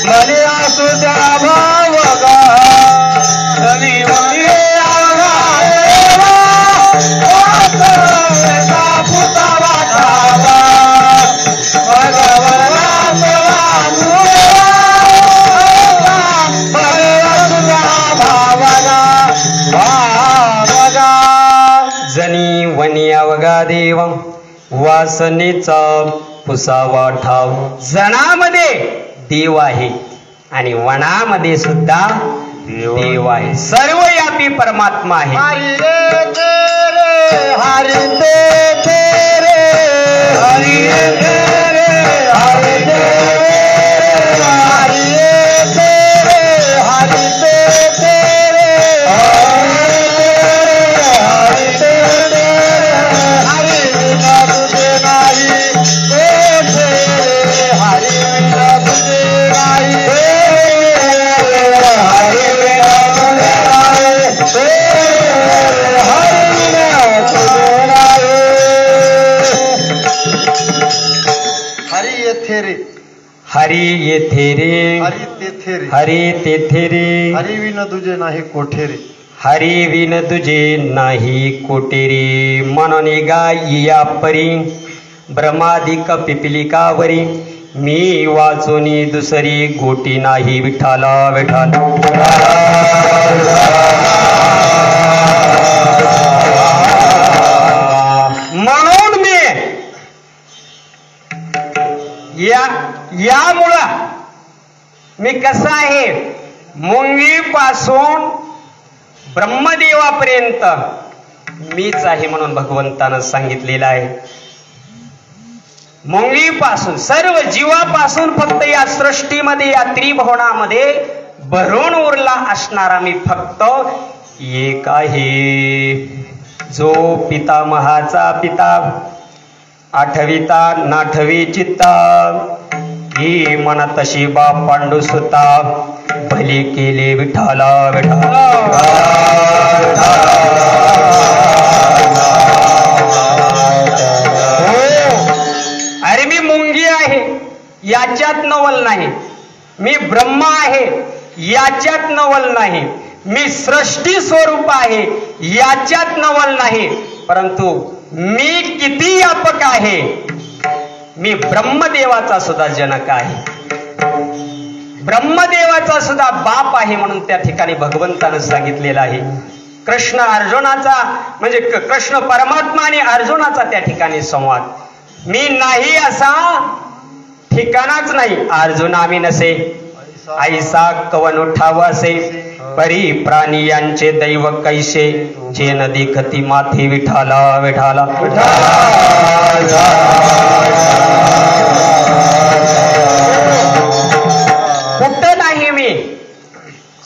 म्हणे असू द्या भाव गा धनी म्हणे पुता वाटावा जनी वनी अवगा देव वासनेचा पुसावा ठाव. जनामध्ये देव आहे आणि वनामध्ये सुद्धा देव आहे. सर्वव्यापी परमात्मा आहे. हरि तेरे हरि तेरे हरि तेरे हरि तेरे हरि तेरे हरि तेरे हरि बिना तुझे नाही हरि बिना तुझे नाही हरि बिना तुझे हरि येथे रे हरी येथे रे हरि तेथे रे हरी तेथे रे हरि विन तुझे नाही कोठे रे हरी विन तुझे नाही कोटेरी. म्हणून गायिया परी ब्रह्मादिक पिपिलिकावरी मी वाचोनी दुसरी गोटी नाही. विठाला विठाला म्हणून मी यामुळं मी कसा आहे मुंगीपासून ब्रह्मदेवापर्यंत मीच आहे म्हणून भगवंतानं सांगितलेलं आहे. मुंगीपासून सर्व जीवापासून फक्त या सृष्टीमध्ये या त्रिभुवनामध्ये भरून उरला असणारा मी फक्त एक आहे. जो पितामहाचा पिता आठविता नाठवी चित्ता ही मन तशी बाप पांडू सुता भली केले विठाला विठाला. अरे मी मुंगी आहे याच्यात नवल नाही. मी ब्रह्मा आहे याच्यात नवल नाही. मी सृष्टी स्वरूप आहे याच्यात नवल नाही. परंतु मी किती व्यापक आहे. मी ब्रह्मदेवाचा सुद्धा जनक आहे. ब्रह्मदेवाचा सुद्धा बाप आहे म्हणून त्या ठिकाणी भगवंतानं सांगितलेलं आहे. कृष्ण अर्जुनाचा म्हणजे कृष्ण परमात्मा आणि अर्जुनाचा त्या ठिकाणी संवाद. मी नाही असा ठिकाणाच नाही. अर्जुन आम्ही नसे ऐसा कवन उठाव असे परी प्राणी यांचे दैव कैसे जे नदी खती माथी विठाला विठाला. कुठं नाही मी.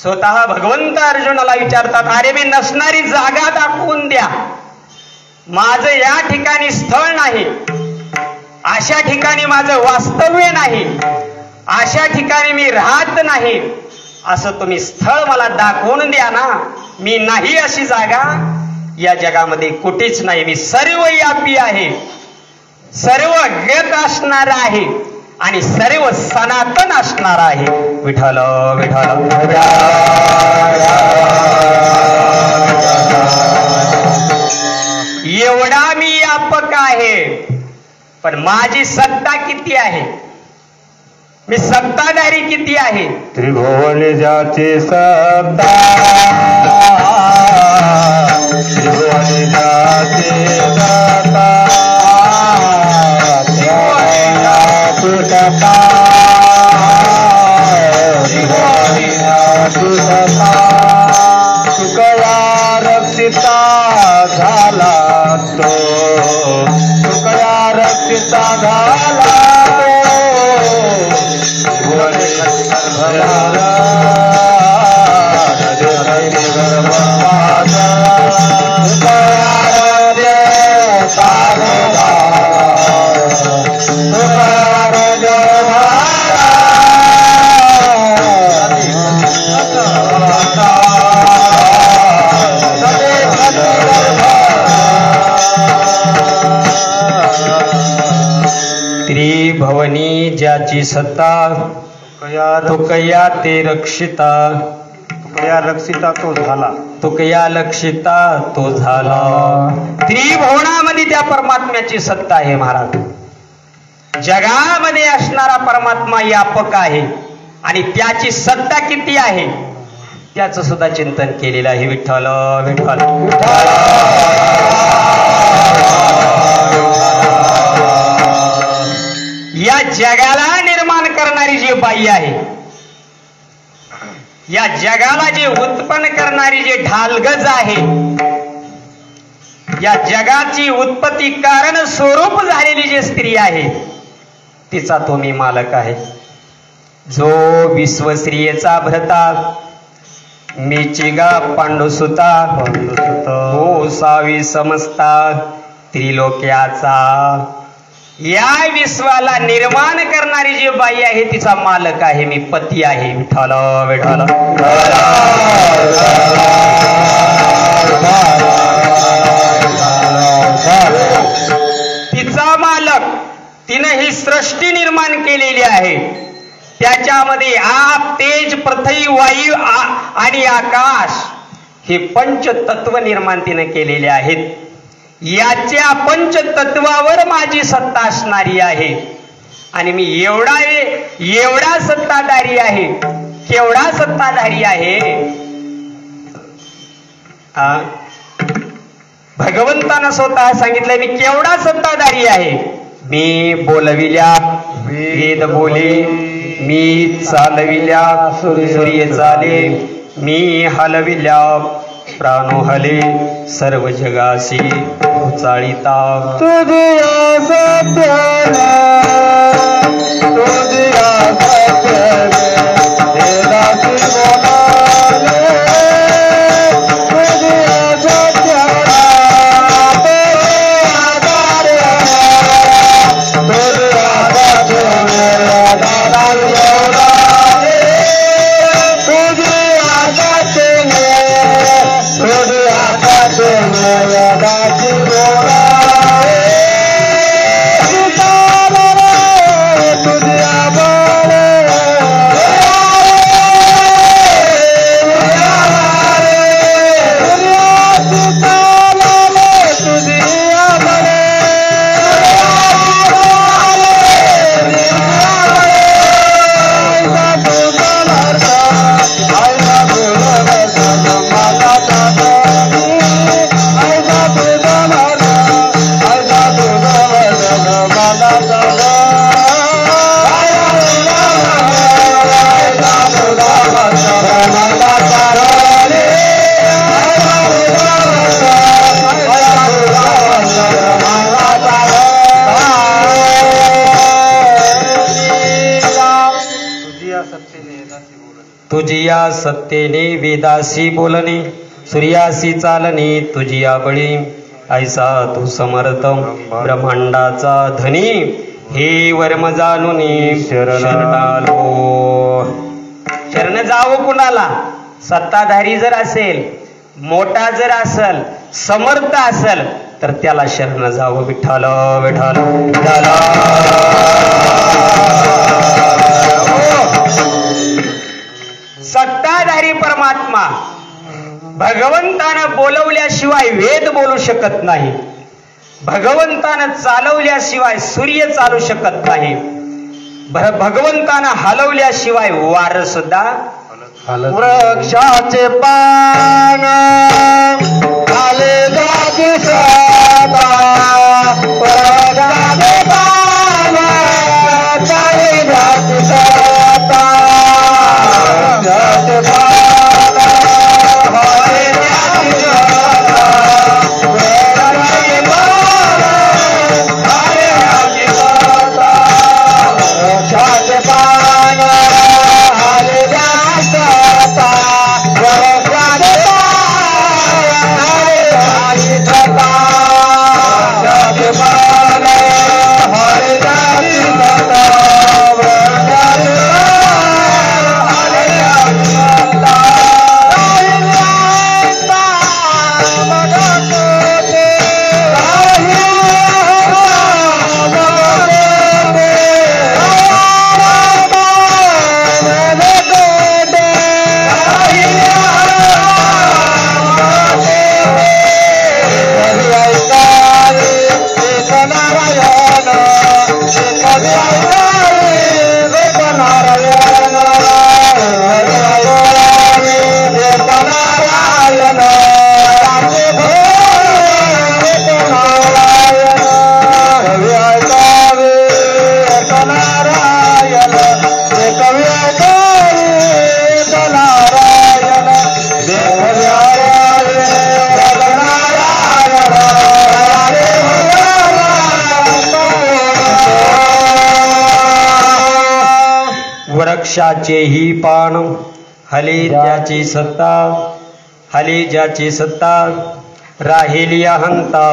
स्वतः भगवंत अर्जुनाला विचारतात अरे मी नसणारी जागा दाखवून द्या. माझं या ठिकाणी स्थळ नाही. अशा ठिकाणी माझं वास्तव्य नाही. अशा ठिकाणी मी राहत नाही. असं तुम्ही स्थळ मला दाखवून द्या ना. मी नाही अशी जागा या जगामध्ये कुठेच नाही. मी सर्वव्यापी आहे. सर्व ज्ञात असणारा आहे आणि सर्व सनातन असणारा आहे. विठ्ठल विठ्ठल. एवढा मी व्यापक आहे. पण माझी सत्ता किती आहे. मी सत्ताधारी किती आहे. त्रिभुवन जाचे सत्ता त्रिभुवन जाचे सत्ता सुसत्ता सुसत्ता सुकया रक्षिता झाला तो सुकया रक्षिता झाला त्रिभवनी ज्याची सत्ता तुकया ते रक्षिता तुकया रक्षिता तो झाला तुकया लक्षिता तो झाला. त्रिभुवनामध्ये त्या परमात्म्याची सत्ता आहे महाराज. जगामध्ये असणारा परमात्मा व्यापक आहे आणि त्याची सत्ता किती आहे त्याचं सुद्धा चिंतन केलेलं आहे. विठ्ठल विठ्ठल या जगाला निर्माण करणारी जी बाई आहे, या जगाला जे उत्पन्न करणारी जे ढालगज आहे, या जगाची उत्पत्ती कारण स्वरूप झालेली जी स्त्री आहे तिचा तो मी मालक आहे. जो विश्वश्रियेचा भ्रता मीचिगा पांडुसुता हो सावी समजता त्रिलोक्याचा. या विश्वाला निर्माण करणारी जी बाई आहे तिचा मालक आहे मी, पती आहे. विठ्ठल विठ्ठल तिचा मालक, तिनं ही सृष्टी निर्माण केलेली आहे. त्याच्यामध्ये आप तेज पृथ्वी वायू आणि आकाश हे पंचतत्व निर्माण तिनं केलेले आहेत. याच्या पंचतत्वावर माझी सत्ता असणारी आहे आणि मी एवढा सत्ताधारी आहे. केवढा सत्ताधारी आहे. भगवंतानं स्वतः सांगितलंय मी केवढा सत्ताधारी आहे. मी बोलविल्या वेद बोले, मी चालविल्या सूर्य चाले, मी हलविल्या प्राणो हले, सर्व जगाशी चाळीता. तुझिया सत्याने तुझिया सत्याने वेदासी बोलाले, तुझिया सत्याने आधारे, तुझिया सत्याने दादासी बोलाले, तुझिया सत्याने तुझिया सत्याने दादासी बोलाले. तुझिया सत्तेने वेदासी बोलणे, सूर्यासी चालणे तुझिया बळी. ऐसा तू समर्थ ब्रह्मांडाचा धनी, हे वर्म जाणून शरणालो. शरण जावं कुणाला? सत्ताधारी जर असेल, मोठा जर असेल, समर्थ असेल तर त्याला शरण जावं. विठ्ठल विठ्ठल विठ्ठल. सत्ताधारी परमात्मा भगवंतानं बोलवल्याशिवाय वेद बोलू शकत नाही. भगवंतानं चालवल्याशिवाय सूर्य चालू शकत नाही. भगवंतानं हलवल्याशिवाय वार सुद्धा. वृक्षाचे पान आले जागी सदा, वृक्षाचे पान आले जागी सदा, वृक्षाचे पान आले जागी सदा, वृक्षाचे पान आले जागी सदा, वृक्षाचे पान आले जागी सदा, वृक्षाचे पान वृक्षाचेही पान हले त्याची सत्ता, हले ज्याची सत्ता, राहिली अहंता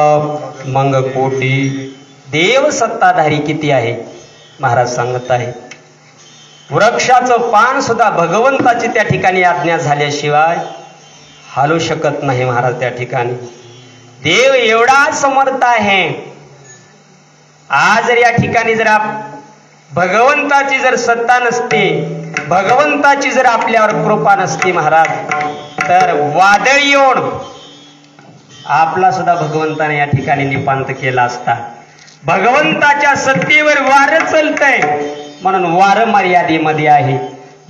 मग कोटी. देव सत्ताधारी किती आहे महाराज सांगत आहे. वृक्षाचं पान सुद्धा भगवंताची त्या ठिकाणी आज्ञा झाल्याशिवाय हालू शकत नाही महाराज. त्या ठिकाणी देव एवढा समर्थ आहे. आज जर या ठिकाणी जर भगवंताची जर सत्ता नसते, भगवंताची जर आपल्यावर कृपा नसती महाराज, तर वादळ येऊन आपला सुद्धा भगवंताने या ठिकाणी निपांत केला असता. भगवंताच्या सत्तेवर वारं चलतंय म्हणून वारं मर्यादेमध्ये आहे.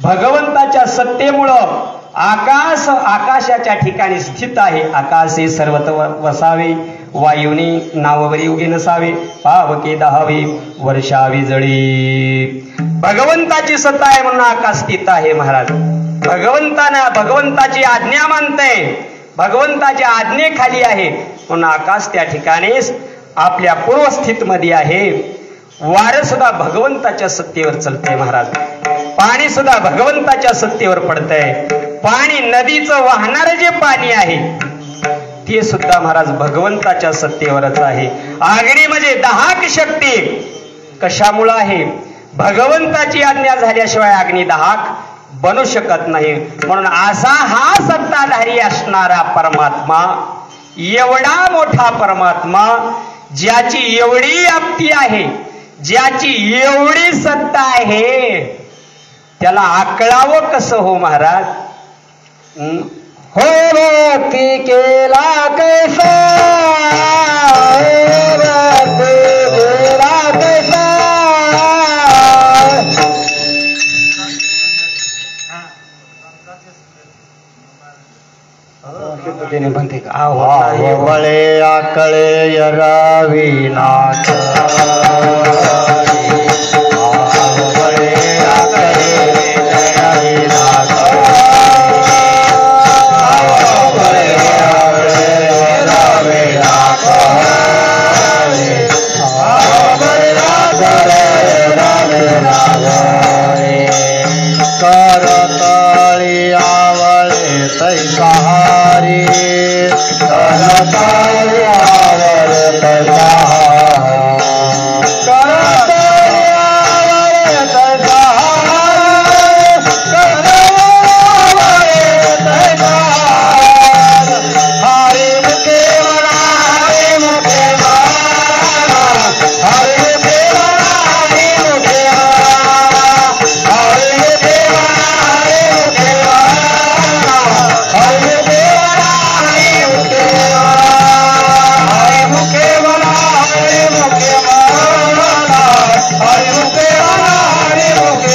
भगवंताच्या सत्तेमुळं आकाश आकाशाच्या ठिकाणी स्थित आहे. आकाशे सर्वत्र वसावे, वायुनी नाववरी उगे नसावे, पावके दहावे वर्षावी जळी. भगवंताची सत्ता आहे म्हणून आकाश स्थित आहे महाराज. भगवंताची आज्ञा मानते, भगवंताच्या आज्ञेखाली आहे म्हणून आकाश त्या ठिकाणी आपल्या पूर्वस्थित मध्ये आहे. वारं सुद्धा भगवंताच्या सत्तेवर चलते महाराज. पाणी सुद्धा भगवंताच्या सत्तेवर पडतंय. पाणी नदीचं वाहणारं जे पाणी आहे ते सुद्धा महाराज भगवंताच्या सत्तेवरच आहे. अग्नी म्हणजे दाहक शक्ती कशामुळं आहे? भगवंताची आज्ञा झाल्याशिवाय अग्नी दाहक बनू शकत नाही. म्हणून असा हा सत्ताधारी असणारा परमात्मा, एवढा मोठा परमात्मा, ज्याची एवढी व्याप्ती आहे, ज्याची एवढी सत्ता आहे, त्याला आकळावं कसं हो महाराज? हो भक्ती केला कैसा, भक्ती केला कैसा, म्हणते का वळे आकळे यरावी नाथ, वळे आकळे यरावी नाथ, वळे आकळे यरावी नाथ, वळे आकळे यरावी नाथ, करतळी आवळे तैसा हारी, करतळी आवळे तैसा हारी, करतळी आवळे तैसा हारी, करतळी आवळे तैसा हारी, हरी मुखे म्हणा, हरी मुखे म्हणा, हरी मुखे म्हणा, हरी मुखे म्हणा, हरी मुखे म्हणा, हरी मुखे म्हणा, हरी मुखे म्हणा, हरी मुखे म्हणा, हरी मुखे म्हणा, हरी मुखे म्हणा, हरी मुखे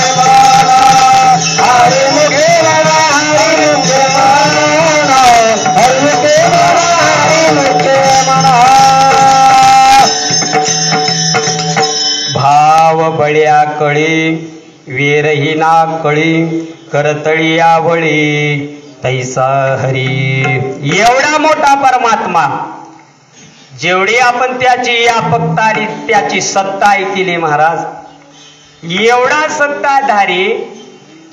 म्हणा, हरी मुखे म्हणा, हरी मुखे म्हणा, हरी मुखे म्हणा, हरी मुखे म्हणा, हरी मुखे म्हणा. भाव बळ्या कळी वीरहीना कळी, करतळी आवळी तैसा हरी. एवढा मोठा परमात्मा, जेवढी आपण त्याची व्यापकता आणि त्याची सत्ता ऐकली महाराज, एवढा सत्ताधारी,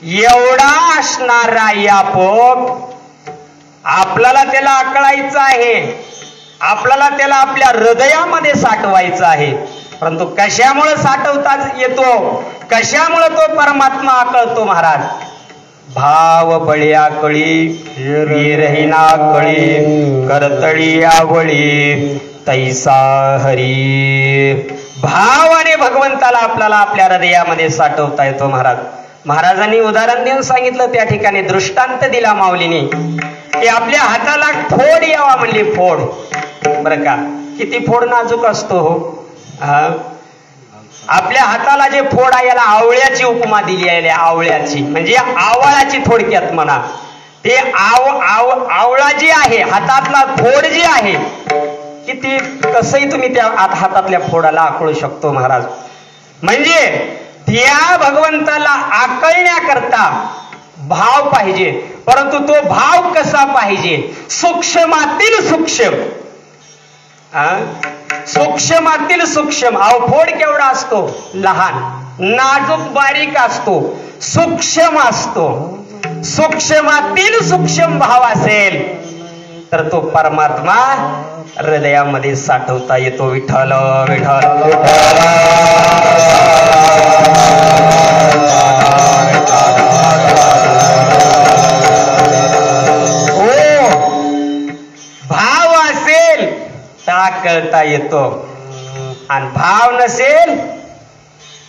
एवढा असणारा व्यापक, आपल्याला त्याला आकळायचं आहे, आपल्याला त्याला आपल्या हृदयामध्ये साठवायचं आहे. परंतु कशामुळे साठवता येतो, कशामुळे तो परमात्मा आकळतो महाराज? भाव बळ्या कळी वीरहीना कळी, करतळी आवळी तैसा हरी. भावाने भगवंताला आपल्याला आपल्या हृदयामध्ये साठवता येतो महाराज. महाराजांनी उदाहरण देऊन सांगितलं, त्या ठिकाणी दृष्टांत दिला माऊलीने, की आपल्या हाताला फोड यावा म्हणली. फोड बरं का, किती फोड नाजूक असतो हो. आपल्या हाताला जे फोड आहे याला आवळ्याची उपमा दिली आहे. आवळ्याची म्हणजे आवळाची थोडक्यात म्हणा. ते आवळा जी आहे, हातातला फोड जी आहे, किती कसंही तुम्ही त्या हातातल्या फोडाला आकळू शकतो महाराज. म्हणजे त्या भगवंताला आकळण्याकरता भाव पाहिजे. परंतु तो भाव कसा पाहिजे? सूक्ष्मातील सूक्ष्म, सूक्ष्मातील सूक्ष्म. अहो फोड केवढा असतो? लहान, नाजूक, बारीक असतो. सूक्ष्म असतो. सूक्ष्मातील सूक्ष्म भाव असेल तर तो परमात्मा हृदयामध्ये साठवता येतो. विठ्ठल विठ्ठल भाव असेल तर आकळता येतो आणि भाव नसेल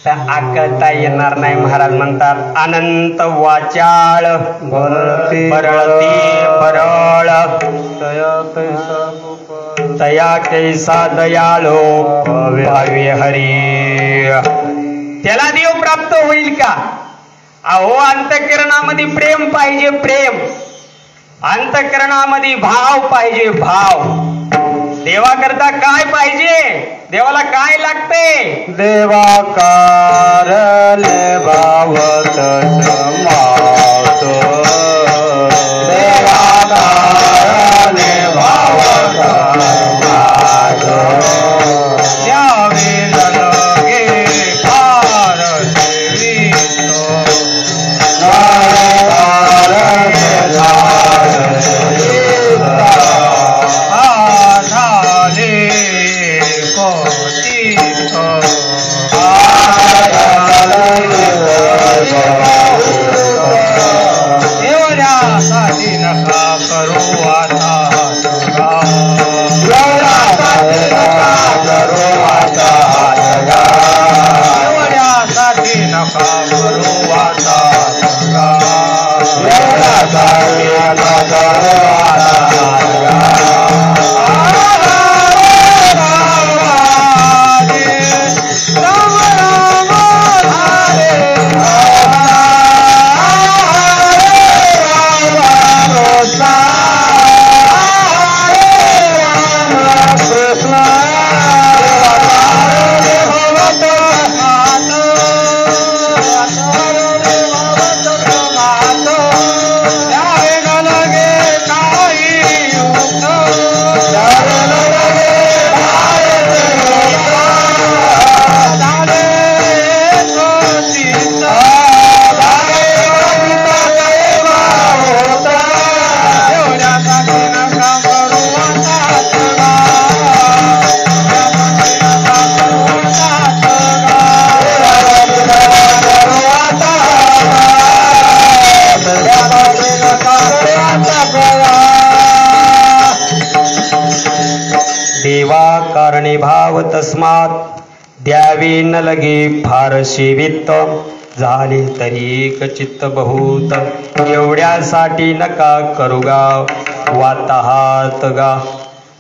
तर आकळता येणार नाही. महाराज म्हणतात अनंत वाचाळ बरळती बरळ तया कैसा दयाळो भावे हरी. त्याला देव प्राप्त होईल का? अहो अंतःकरणामध्ये प्रेम पाहिजे. प्रेम अंतःकरणामध्ये भाव पाहिजे. भाव देवाकरता काय पाहिजे? देवाला काय लागते? देवाकारले भावत समात देवाकारले भावत समात यावे लगे फार सेवितो एवढ्यासाठी नका करू आता एवढ्यासाठी नका करू आता देवा कारणे भाव तस्मात द्यावे न लगे फारशी वित्त झाले तरी एक चित्त बहुत. एवढ्यासाठी नका करू गा वाताहात गा.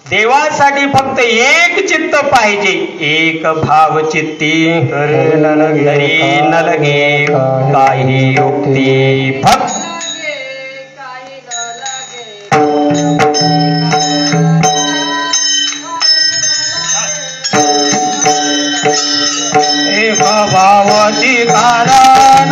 देवासाठी फक्त एक चित्त पाहिजे. एक भाव चित्ती तरी न लगे काही युक्ती. फक्त एक भावाची कारण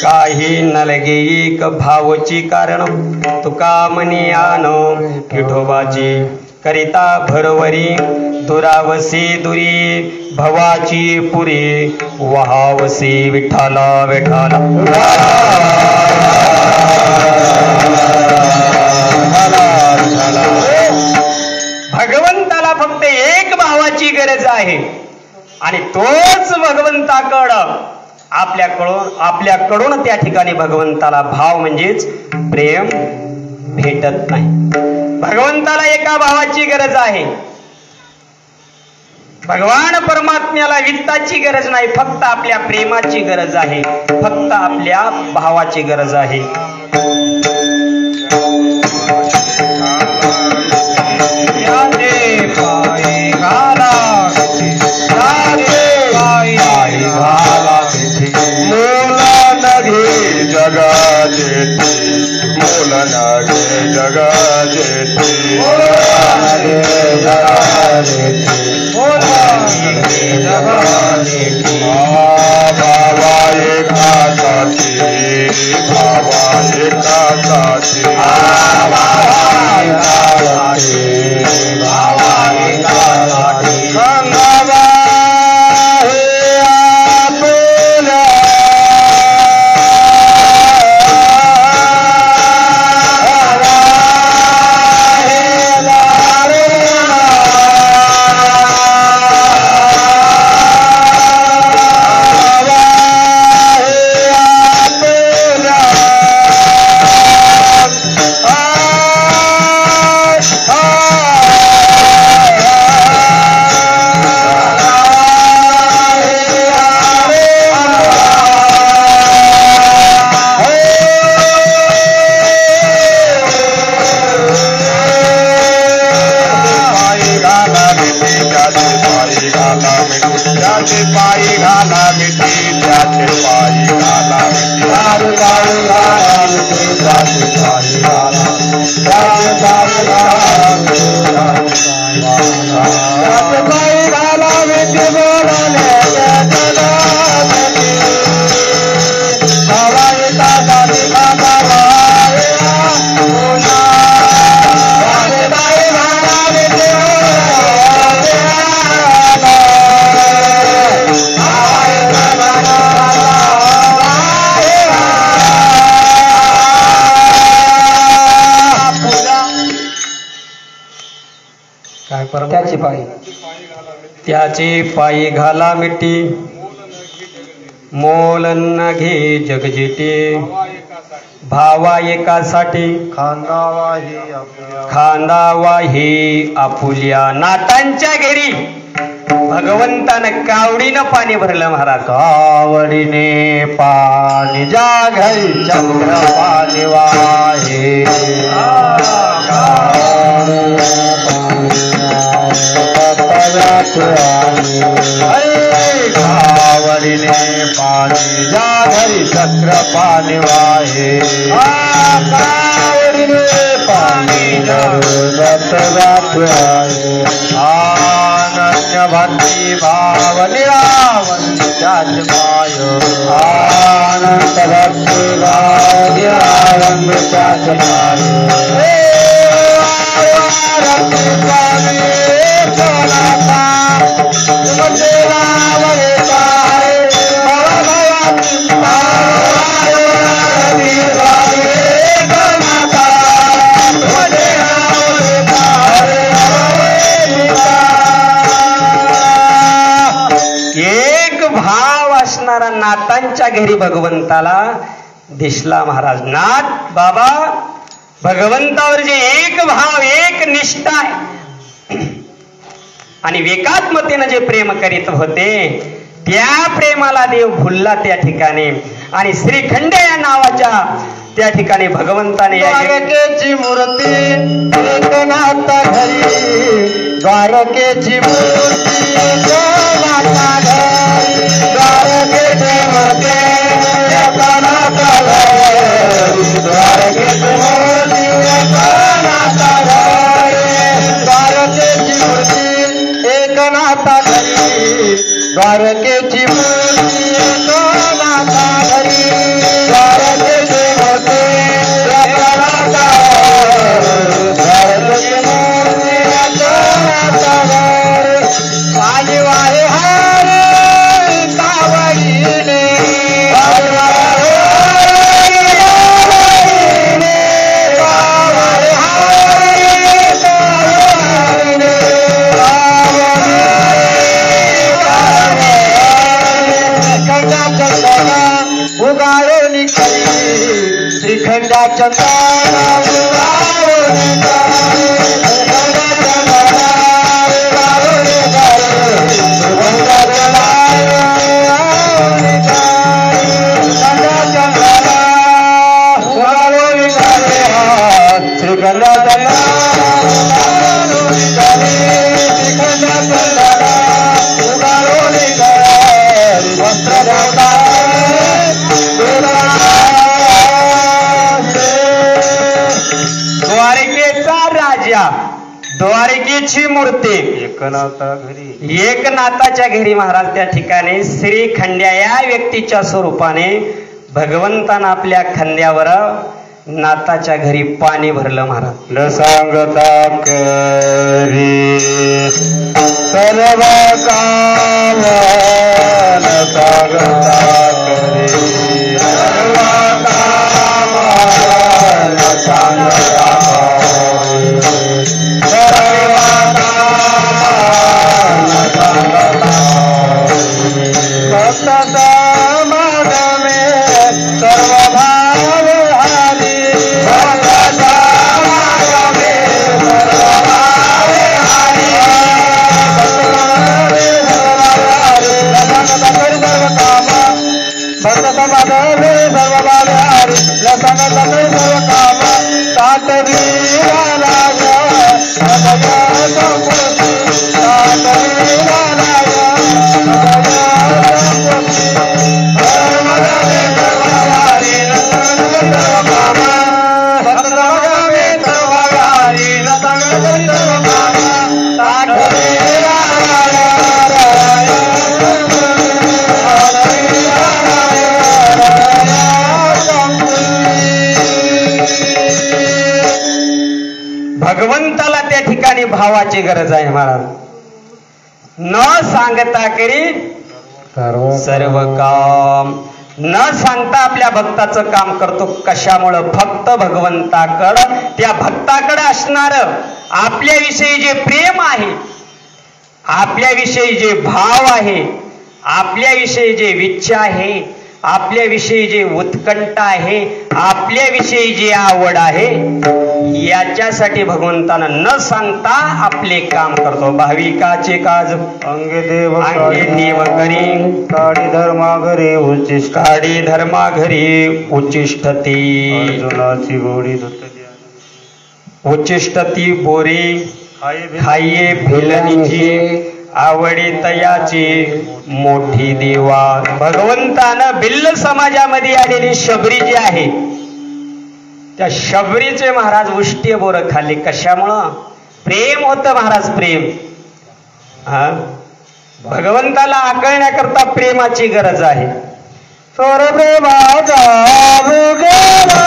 काही न लगे एक भावची कारण. तुका मनी आन विठोबाची करिता भरवरी. दुरावसी दुरी भवाची पुरी वहावसी विठ्ठला विठ्ठला. भग आपल्याकडून त्या ठिकाणी भगवंताला भाव म्हणजेच प्रेम भेटत नाही. भगवंताला एका भावाची गरज आहे. भगवान परमात्म्याला वित्ताची गरज नाही, फक्त आपल्या प्रेमाची गरज आहे, फक्त आपल्या भावाची गरज आहे. पायी घाला मूल नगे जगा जेती, मूल नगे जगा जेती, बाबा एकाची, बाबा एकाची, गंगाबा पायी घाला मिठी, त्याचे पायी घाला मिठी, पायी घाला मिठी, त्याचे पायी घाला, त्याचे पायी घाला मिठी, बोलले हवाई दादा त्याचे पायी घाला मिठी, मोल न घे जगजेटे, भावा एकासाठी खांदावा हे आपुल्या. नातांच्या घरी भगवंतानं कावडीनं पाणी भरलं महाराज. कावडीने पाणी जा घरी चंद्र पाणी वाहे, कावडीने पाणी जा घरी चक्र पाणी वाहे, कावडीने पाणी अनन्य भक्ती भाव निरावंत्याच माय, आनंद भक्ती भाव निरावंत्याच माय. एक भाव असणारा नातांच्या घरी भगवंताला दिसला महाराज. नाथ बाबा भगवंतावर जे एक भाव एक निष्ठा आहे आणि एकात्मतेनं जे प्रेम करीत होते त्या प्रेमाला देव भुलला त्या ठिकाणी. आणि श्रीखंड या नावाच्या त्या ठिकाणी भगवंताने द्वारकेची मूर्ती एकनाथ घरी, द्वारकेची मूर्ती एकनाथ घरी, द्वारकेची मूर्ती एकनाथ घरी, द्वारकेची मूर्ती एकनाथ घरी, द्वारकेची मूर्ती एकनाथ घरी, द्वारकेची मूर्ती एकनाथ घरी, द्वारकेची मूर्ती एकनाथ घरी, द्वारकेची मूर्ती एकनाथ घरी. पाणी वाहे हरे कावडीने, पाणी वाहे कावडीने, द्वारकेचा राजा, द्वारकेची मूर्ती एकनाथाच्या घरी महाराज त्या ठिकाणी श्री खंड्या या व्यक्तीच्या स्वरूपाने भगवंतानं आपल्या खांद्यावर नाथाच्या घरी पाणी भरलं महाराज. न सांगता करी सर्व काम न सांगता करी सर्व काम न सांगता सर्व काम न सांगता भक्त समाग में सर्व भाव हारी भगवंताला त्या ठिकाणी भावाची गरज आहे महाराज. न सांगता करी सर्व काम, न सांगता आपल्या भक्ताचं काम करतो. कशामुळं? फक्त भगवंताकडं, त्या भक्ताकडे असणार आपल्याविषयी जे प्रेम आहे, आपल्याविषयी जे भाव आहे, आपल्याविषयी जे इच्छा आहे, आपल्याविषयी जे उत्कंठ आहे, आपल्याविषयी जी आवड आहे, याच्यासाठी भगवंतानं न सांगता आपले काम करतो. भाविकाचे काज अंगे देव करी काडी धर्मा घरी उच्चिष्ट काडी धर्मा घरी उच्चिष्टती अर्जुनाची गोडी उच्चिष्टती बोरी खाये भेलनीची आवडी तयाची मोठी देवा. भगवंतानं भिल्ल समाजामध्ये आलेली शबरी जी आहे, त्या शबरीचे महाराज उष्टी बोरं खाल्ली. कशामुळं? प्रेम होतं महाराज, प्रेम. भगवंताला आकळण्याकरता प्रेमाची गरज आहे. सोर प्रेमाचा भुकेला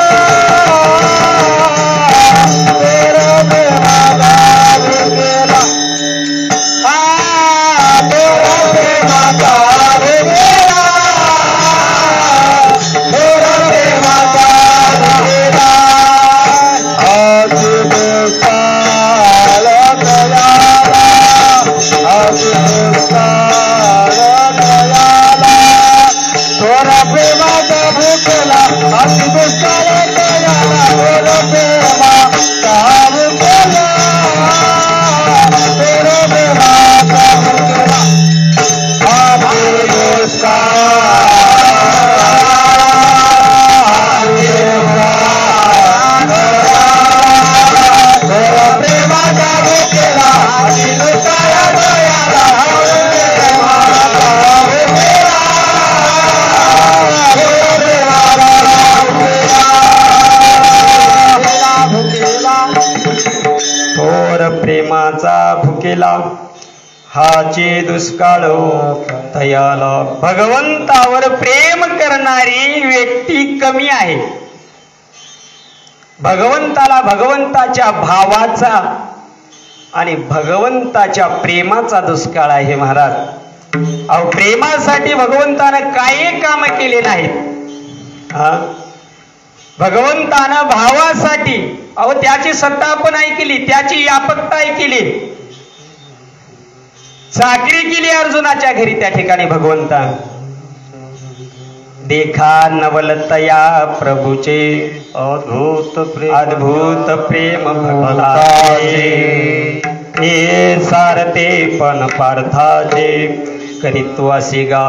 प्रेमाचा भुकेला हाचे दुष्काळ तयाला. भगवंतावर प्रेम करणारी व्यक्ती कमी आहे. भगवंताला भगवंताच्या भावाचा आणि भगवंताच्या प्रेमाचा दुष्काळ आहे महाराज. अहो, प्रेमासाठी भगवंतानं काही काम केले नाहीत. भगवंतानं भावासाठी, अहो त्याची सत्ता पण ऐकली, त्याची व्यापकता ऐकली, चाकरी केली अर्जुनाच्या घरी. त्या ठिकाणी भगवंता देखा नवलतया प्रभूचे अद्भुत प्रेम भक्ताचे हे सारते पण पार्थाचे करीत्वासी गा.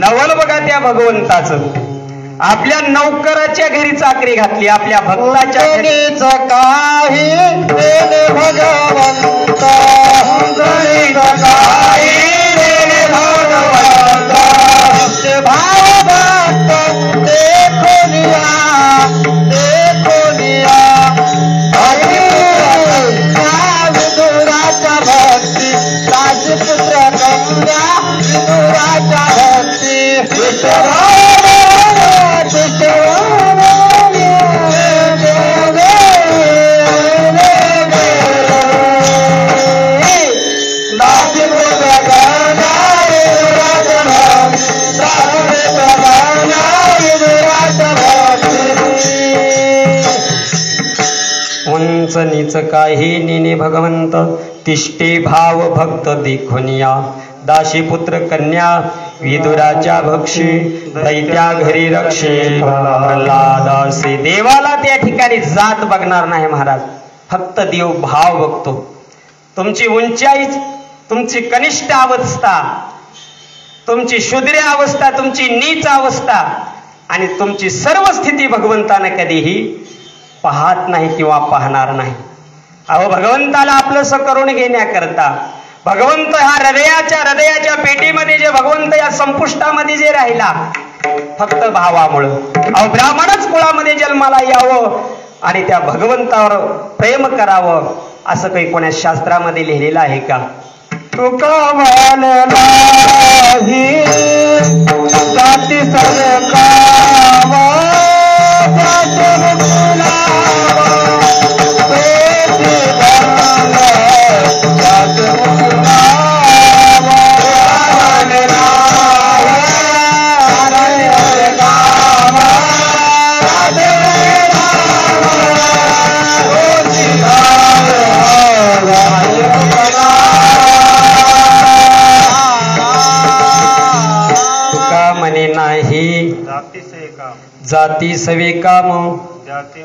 नवल बघा त्या भगवंताचं. आपल्या नौकराच्या घरी चाकरी घातली, आपल्या भक्ताच्या घरी काही देणे भगवंत भाव भक्त देखो लिया विदुराच्या भक्ती राजपुत्र कन्या विदुराच्या भक्ती उंच नीच काही नेने भगवंत तिष्ठे भाव भक्त देखुनिया. दाशी पुत्र कन्या विदुराच्या भक्षी दैत्या घरी रक्षे प्रल्हादासे. देवाला त्या ठिकाणी जात बघणार नाही महाराज, फक्त देव भाव बघतो. तुमची उंचाई, तुमची कनिष्ठ अवस्था, तुमची शूद्र अवस्था, तुमची नीच अवस्था आणि तुमची सर्व स्थिती भगवंतानं कधीही पाहत नाही किंवा पाहणार नाही. अहो भगवंताला आपलंसं करून घेण्याकरता भगवंत हा हृदयाच्या पेटीमध्ये जे भगवंत या संपुष्टामध्ये जे राहिला फक्त भावामुळं. अहो ब्राह्मणच कुळामध्ये जन्माला यावं आणि त्या भगवंतावर प्रेम करावं असं काही कोण्या शास्त्रामध्ये लिहिलेलं आहे का? तुका नाही जाती जाती सवे काम ज्याचे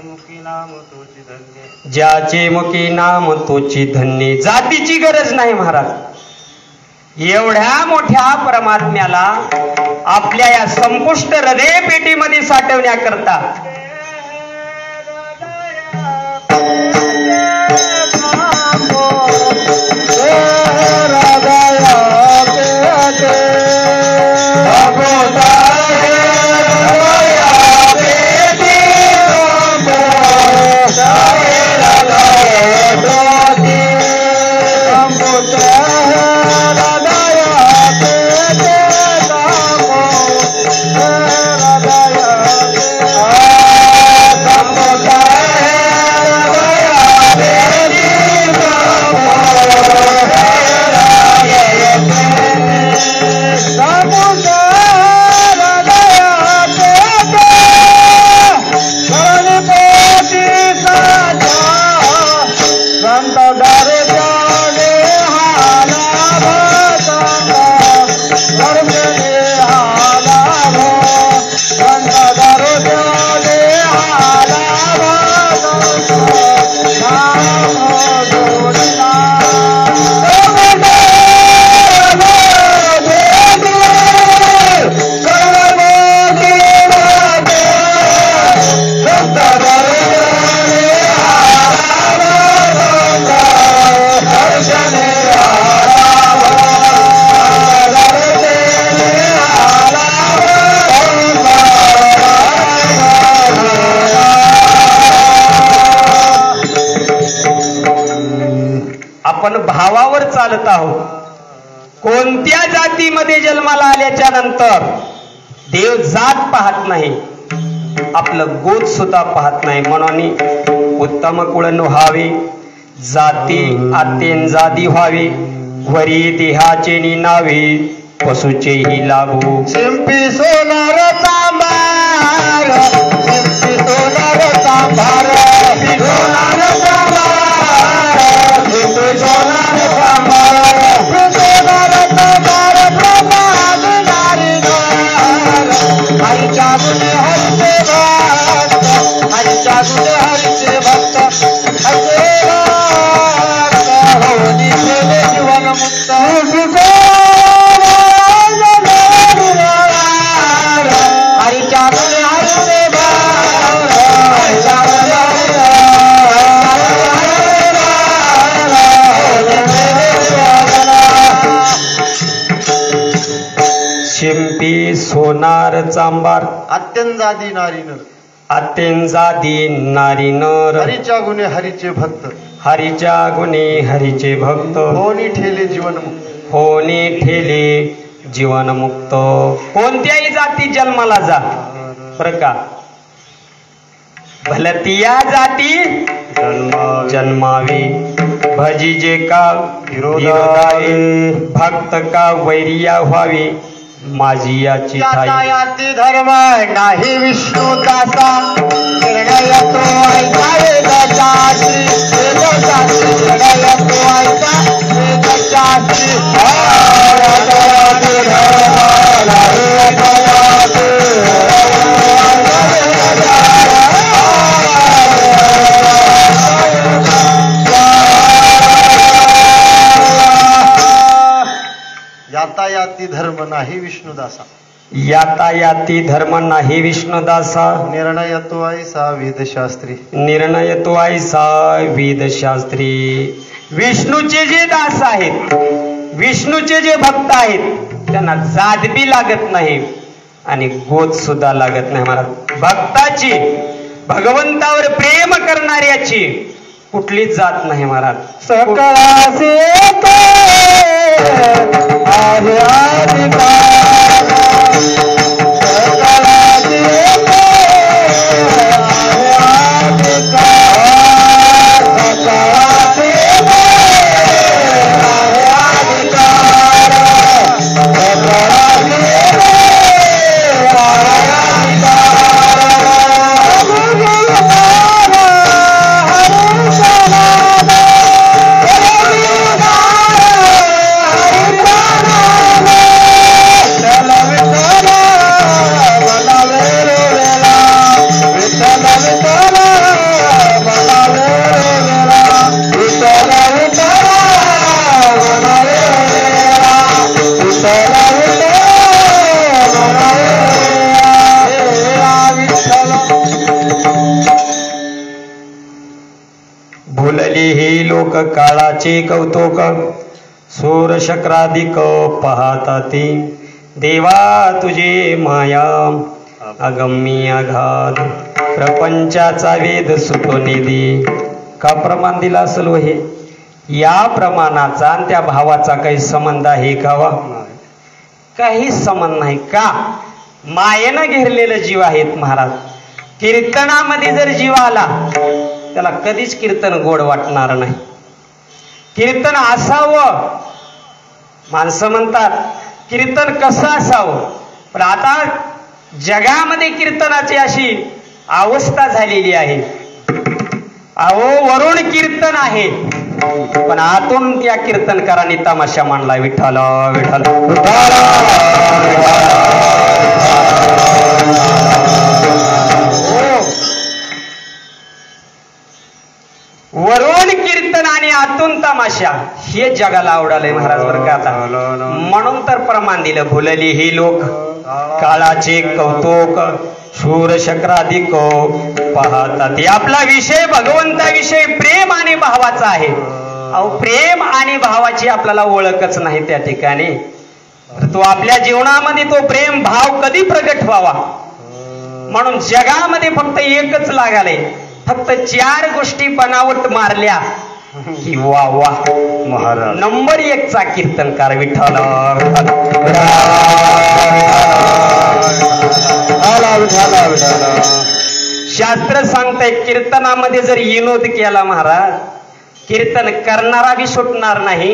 मुखी नाम तोची धन्य. जातीची गरज नाही महाराज. एवढ्या मोठ्या परमात्म्याला आपल्या या संपुष्ट हृदय पेटीमध्ये साठवण्याकरता आपण भावावर चालत आहोत. कोणत्या जातीमध्ये जन्माला आल्याच्या नंतर देव जात पाहत नाही, आपलं गोत सुद्धा पाहत नाही. म्हणून उत्तम कुळ व्हावे, जाती अत्यंजादी व्हावे, वरी देहाचे नावे पशुचेही लाभू. शिंपी सोनार तांबार, शिंपी सोनार तांबार, सोनार तांबार, शिंपी सोनार तांबार, सोनार तांबार, प्रमाद नारी नार, नार चांबार अत्यंजादी नारी नर अत्यंजादी नारी नर हरीच्या गुणे हरीचे भक्त हरीच्या गुणे हरीचे भक्त होनी ठेले जीवनमुक्त होणे ठेले जीवनमुक्त कोणत्याही जाती जन्माला जा बरं का भलतिया जाती जन्मावी भजीजे का विरोधावे भक्त का वैरिया व्हावी माझी याची यातायाती धर्म नाही विष्णू दासा निर्णय तो ऐका वेदशास्त्री वेदशास्त्री निर्णय तो ऐका वेदशास्त्री यातायाती धर्म नाही यातायाती धर्म नाही विष्णुदासा यातायाती धर्म नाही विष्णुदासा निर्णय तो ऐसा वेदशास्त्री निर्णय तो ऐसा वेदशास्त्री विष्णूचे जे दास आहेत विष्णूचे जे भक्त आहेत त्यांना जात बी लागत नाही आणि गोद सुद्धा लागत नाही महाराज भक्ताची भगवंतावर प्रेम करणाऱ्याची कुठलीच जात नाही महाराज सकळाचे आहे अधिकार सकळाचे आहे अधिकार सकळाचे आहे अधिकार सकळाचे भुलली ही लोक काळाचे कौतुक सूर शक्राधिक पाहताती देवा तुझे माया अगम्य अगाध प्रपंचाचा वेद सुतोनिधी का प्रमाण दिला असेल हे या प्रमाणाचा आणि त्या भावाचा काही संबंध आहे का वा काही संबंध नाही का मायेनं घेरलेलं जीव आहेत महाराज कीर्तनामध्ये जर जीव आला त्याला कधीच कीर्तन गोड वाटणार नाही कीर्तन असावं माणसं म्हणतात कीर्तन कसं असावं पण आता जगामध्ये कीर्तनाची अशी अवस्था झालेली आहे अहो वरुण कीर्तन आहे पण आतून त्या कीर्तनकारांनी तमाशा मांडला विठ्ठल विठ्ठल वरुण कीर्तन आणि आतून तमाशा हे जगाला आवडालंय महाराज बरं का आता म्हणून तर प्रमाण दिलं भुलली ही लोक काळाचे कौतुक शूर शक्राधिक पाहतात आपला विषय भगवंताविषयी प्रेम आणि भावाचा आहे अहो प्रेम आणि भावाची आपल्याला ओळखच नाही त्या ठिकाणी तो आपल्या जीवनामध्ये तो प्रेम भाव कधी प्रगट व्हावा म्हणून जगामध्ये फक्त एकच लागाले फक्त 4 गोष्टी बनावट मारल्या की वा वा महाराज नंबर 1 चा कीर्तनकार विठ्ठल शास्त्र सांगतंय कीर्तनामध्ये जर विनोद केला महाराज कीर्तन करणारा बी सुटणार नाही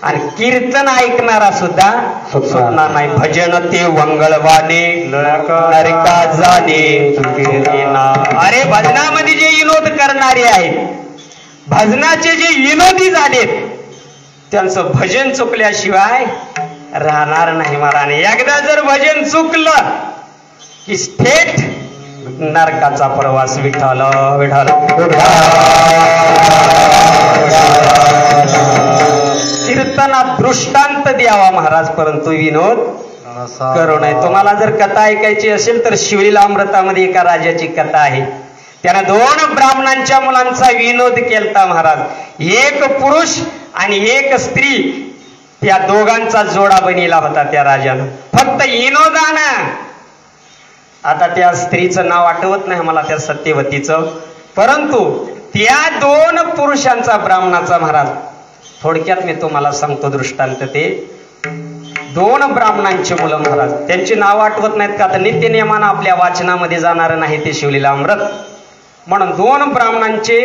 आणि कीर्तन ऐकणारा सुद्धा सुटणार नाही भजन ते वंगळवाने नरका जाणे अरे भजनामध्ये जे विनोद करणारे आहेत भजनाचे जे विनोदी झालेत त्यांचं भजन चुकल्याशिवाय राहणार नाही महाराज एकदा जर भजन चुकलं की थेट नरकाचा प्रवास विठ्ठल विठ्ठल कीर्तनात दृष्टांत द्यावा महाराज परंतु विनोद करू नये तुम्हाला जर कथा ऐकायची असेल तर शिवलीला अमृतामध्ये एका राजाची कथा आहे त्यानं 2 ब्राह्मणांच्या मुलांचा विनोद केलता महाराज एक पुरुष आणि एक स्त्री त्या दोघांचा जोडा बनिला होता त्या राजानं फक्त विनोदानं आता त्या स्त्रीचं नाव आठवत नाही मला, त्या सत्यवतीचं, परंतु त्या 2 पुरुषांचा ब्राह्मणाचा महाराज, थोडक्यात मी तुम्हाला सांगतो दृष्टांत. ते 2 ब्राह्मणांचे मुलं महाराज, त्यांची नाव आठवत नाहीत का, तर नित्य नियमानं आपल्या वाचनामध्ये जाणार नाही ते शिवलीला अमृत. म्हणून 2 ब्राह्मणांचे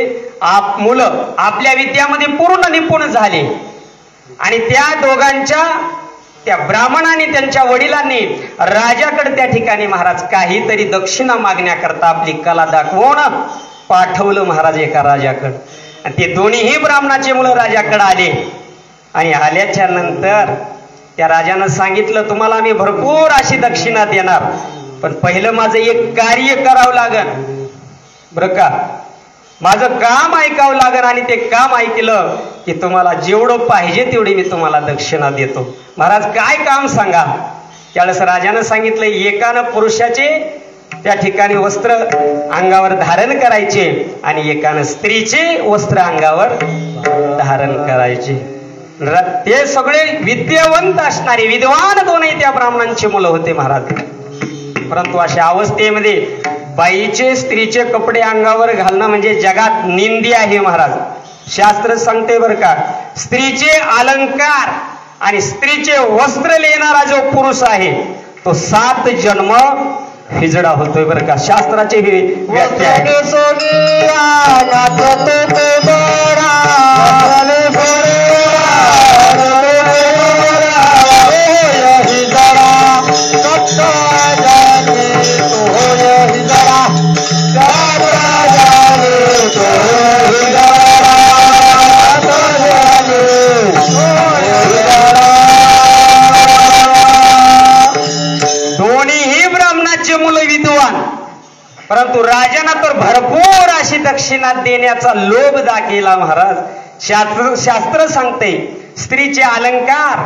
मुलं आपल्या विद्यामध्ये पूर्ण निपुण झाले आणि त्या दोघांच्या, त्या ब्राह्मणाने त्यांच्या वडिलांनी राजाकडे त्या ठिकाणी महाराज काहीतरी दक्षिणा मागण्याकरता आपली कला दाखवून पाठवलं महाराज एका राजाकडे. आणि ते दोन्हीही ब्राह्मणाचे मुलं राजाकडे आले आणि आल्याच्या नंतर त्या राजानं सांगितलं, तुम्हाला मी भरपूर अशी दक्षिणा देणार, पण पहिलं माझं एक कार्य करावं लागेल बरं का, माझं काम ऐकावं लागेल आणि ते काम ऐकलं की तुम्हाला जेवढं पाहिजे तेवढी मी तुम्हाला दक्षिणा देतो. महाराज काय काम सांगा. त्यावेळेस राजानं सांगितलं, एकानं पुरुषाचे त्या ठिकाणी वस्त्र अंगावर धारण करायचे आणि एकानं स्त्रीचे वस्त्र अंगावर धारण करायचे. ते सगळे विद्यावंत असणारे विद्वान 2 त्या ब्राह्मणांची मुलं होते महाराज. परंतु अशा अवस्थेमध्ये बाईचे स्त्रीचे कपडे अंगावर घालणं म्हणजे जगात निंदी आहे महाराज. शास्त्र सांगते बरं का, स्त्रीचे अलंकार आणि स्त्रीचे वस्त्र लेणारा जो पुरुष आहे तो 7 जन्म हिजडा होतोय बरं का. शास्त्राची ही व्याख्या आहे. दोन्हीही ब्राह्मणाचे मुलं विद्वान, परंतु राजानं तर भरपूर अशी दक्षिणा देण्याचा लोभ दाखवला महाराज. शास्त्र सांगते, स्त्रीचे अलंकार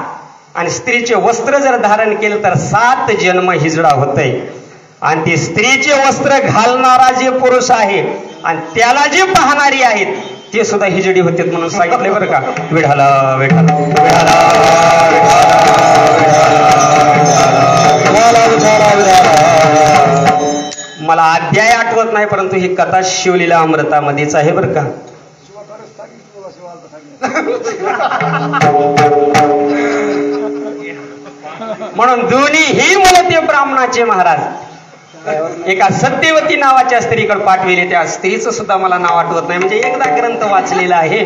आणि स्त्रीचे वस्त्र जर धारण केलं तर 7 जन्म हिजडा होतय. आणि ते स्त्रीचे वस्त्र घालणारा जे पुरुष आहे आणि त्याला जे पाहणारी आहेत ते सुद्धा हिजडी होते म्हणून सांगितले बरं का. विठाला विठाला विठाला मला अध्याय आठवत नाही, परंतु ही कथा शिवलीला अमृतामध्येच आहे बरं का. म्हणून दोन्हीही मुलं ते ब्राह्मणाचे महाराज एका सत्यवती नावाच्या स्त्रीकडे पाठविले. त्या स्त्रीचं सुद्धा मला नाव आठवत नाही, म्हणजे एकदा ग्रंथ वाचलेला आहे.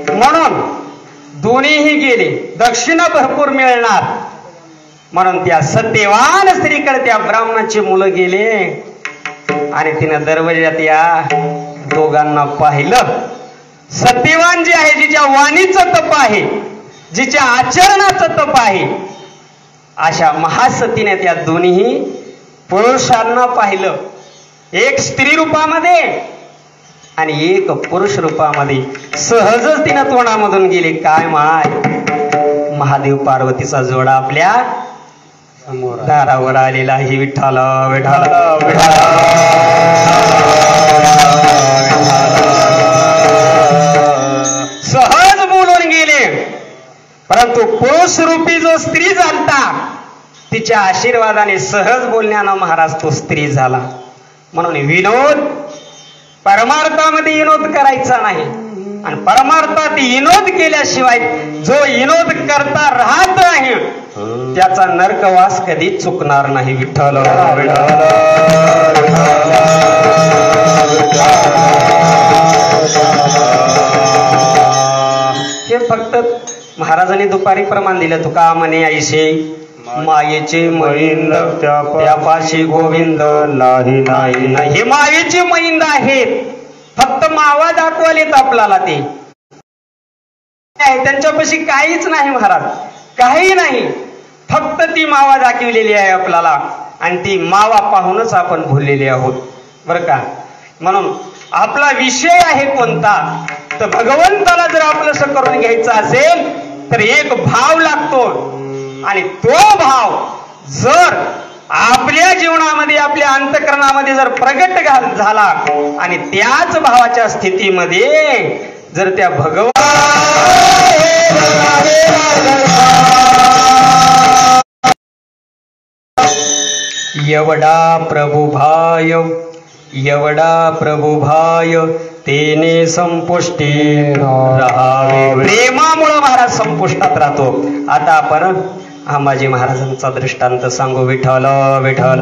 म्हणून दोन्हीही गेले, दक्षिणा भरपूर मिळणार म्हणून त्या सत्यवान स्त्रीकडे त्या ब्राह्मणाची मुलं गेले आणि तिनं दरवाजात या दोघांना पाहिलं. सत्यवान जी आहे, जिच्या वाणीचं तप आहे, जिच्या आचरणाचं तप आहे, अशा महासतीने त्या दोन्ही पुरुषांना पाहिलं. एक स्त्री रूपामध्ये आणि एक पुरुष रूपामध्ये. सहजच तिनं तोंडामधून गेले. काय माय, महादेव पार्वतीचा जोडा आपल्या दारावर आलेला आहे. विठ्ठला विठ्ठला विठ्ठला. सहज बोलून गेले, परंतु पुरुष रूपी जो स्त्री झालता तिच्या आशीर्वादाने सहज बोलण्यानं महाराज तो स्त्री झाला. म्हणून विनोद, परमार्थामध्ये विनोद करायचा नाही आणि परमार्थात विनोद केल्याशिवाय जो विनोद करता राहत नाही त्याचा नरकवास कधी चुकणार नाही. विठ्ठल हे फक्त महाराजांनी दुपारी प्रमाण दिलं. तुका म्हणे ऐसे मायेचे मैंद त्यापाशी गोविंद नाही नाही नाही. हे मायेचे मैंद आहेत, फक्त मावा दाखवलेत आपल्याला. ते त्यांच्यापाशी काहीच नाही महाराज, काही नाही, फक्त ती मावा दाखवलेली आहे आपल्याला आणि ती मावा पाहूनच आपण भुललेले आहोत बरं का. म्हणून आपला विषय आहे कोणता, तर भगवंताला जर आपलंसं करून घ्यायचं असेल तर एक भाव लागतो आणि तो भाव जर आपल्या जीवनामध्ये, आपल्या अंतःकरणामध्ये जर प्रगट झाला आणि त्याच भावाच्या स्थितीमध्ये जर त्या एवढा प्रभुभाय तेने संपुष्टी राहावे. प्रेमामुळे महाराज संपुष्टात राहतो. आता आपण अंबाजी महाराजांचा दृष्टांत सांगू. विठ्ठल विठ्ठल.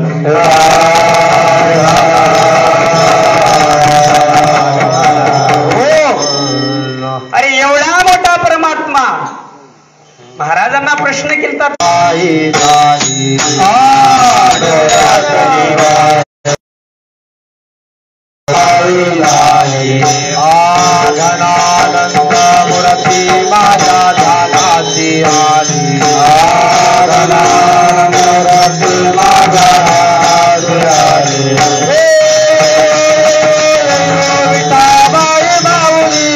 अरे एवढा मोठा परमात्मा महाराजांना प्रश्न केलता. आनंद मूर्ती माझ्या ध्यानाची आली. आनंद मूर्ती माझ्या ध्यानाची आली. विठाबाई माऊली,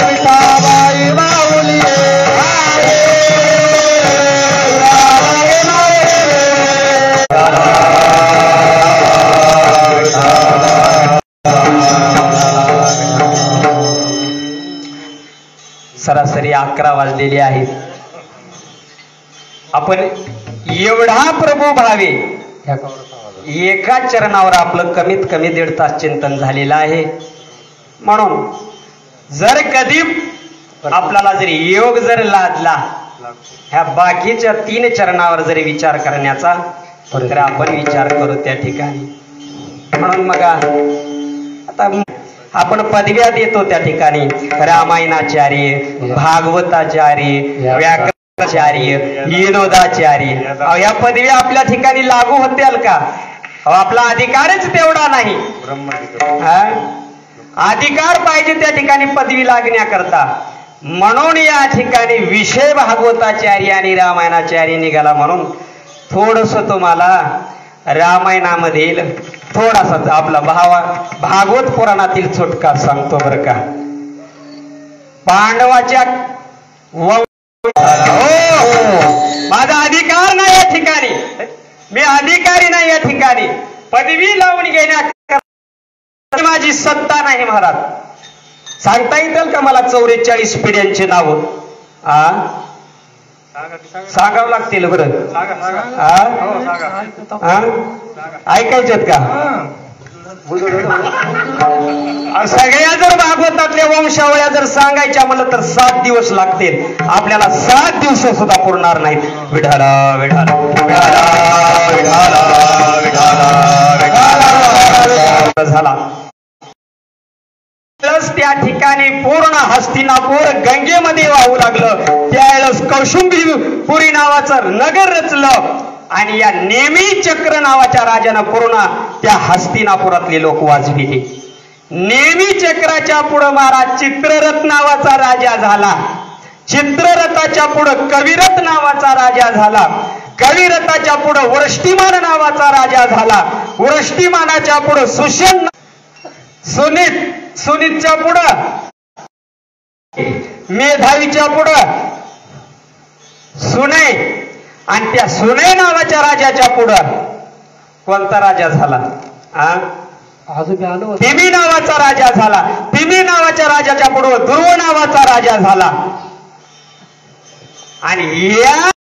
विठाबाई माऊली. सरासरी 11 वाजलेली आहेत. आपण एवढा प्रभू भावे एका चरणावर आपलं कमीत कमी 1.5 तास चिंतन झालेलं आहे. म्हणून जर कधी आपल्याला जर योग जर लादला ह्या बाकीच्या 3 चरणावर जरी विचार करण्याचा तर आपण विचार करू त्या ठिकाणी. म्हणून मग आता आपण पदव्या देतो त्या ठिकाणी रामायणाचार्य, भागवताचार्य, व्याकरणाचार्य, विनोदाचार्य. या पदव्या आपल्या ठिकाणी लागू होत्याल का? आपला अधिकारच तेवढा नाही. अधिकार पाहिजे त्या ठिकाणी पदवी लागण्याकरता. म्हणून या ठिकाणी विषय भागवताचार्य आणि रामायणाचार्य निघाला. म्हणून थोडस तुम्हाला रामायणामधील थोडासा आपला भागवत पुराणातील छोटका सांगतो बरं का. पांडवाच्या माझा अधिकार नाही या ठिकाणी, मी अधिकारी नाही या ठिकाणी. पदवी लावून घेण्याकरता माझी सत्ता नाही महाराज. सांगता येतील का मला 44 पिढ्यांचे नाव? सांगावं लागतील बरं. ऐकायचेत का? सगळ्या जर भागवतातल्या वंशावळ्या जर सांगायच्या म्हणलं तर 7 दिवस लागतील. आपल्याला 7 दिवस सुद्धा पुरणार नाहीत. विठाला विठाला विठाला विठाला झाला. त्या ठिकाणी पूर्ण हस्तिनापूर गंगेमध्ये वाहू लागलं. त्यावेळेस कौशुंबीपुरी नावाचं नगर रचलं आणि या नेमी चक्र नावाच्या राजानं पूर्ण त्या हस्तिनापुरातले लोक वाजविले. नेमी चक्राच्या पुढे महाराज चित्ररथ नावाचा राजा झाला. चित्ररथाच्या पुढे कविरथ नावाचा राजा झाला. कविरथाच्या पुढे वृष्टिमान नावाचा राजा झाला. वृष्टिमानाच्या पुढे सुषेण, सुनीतच्या पुढं मेधावीच्या पुढं सुने आणि त्या सुने नावाच्या राजाच्या पुढं कोणता राजा झाला? तिमी नावाचा राजा झाला. तिमी नावाच्या राजाच्या पुढं ध्रुव नावाचा राजा झाला. आणि या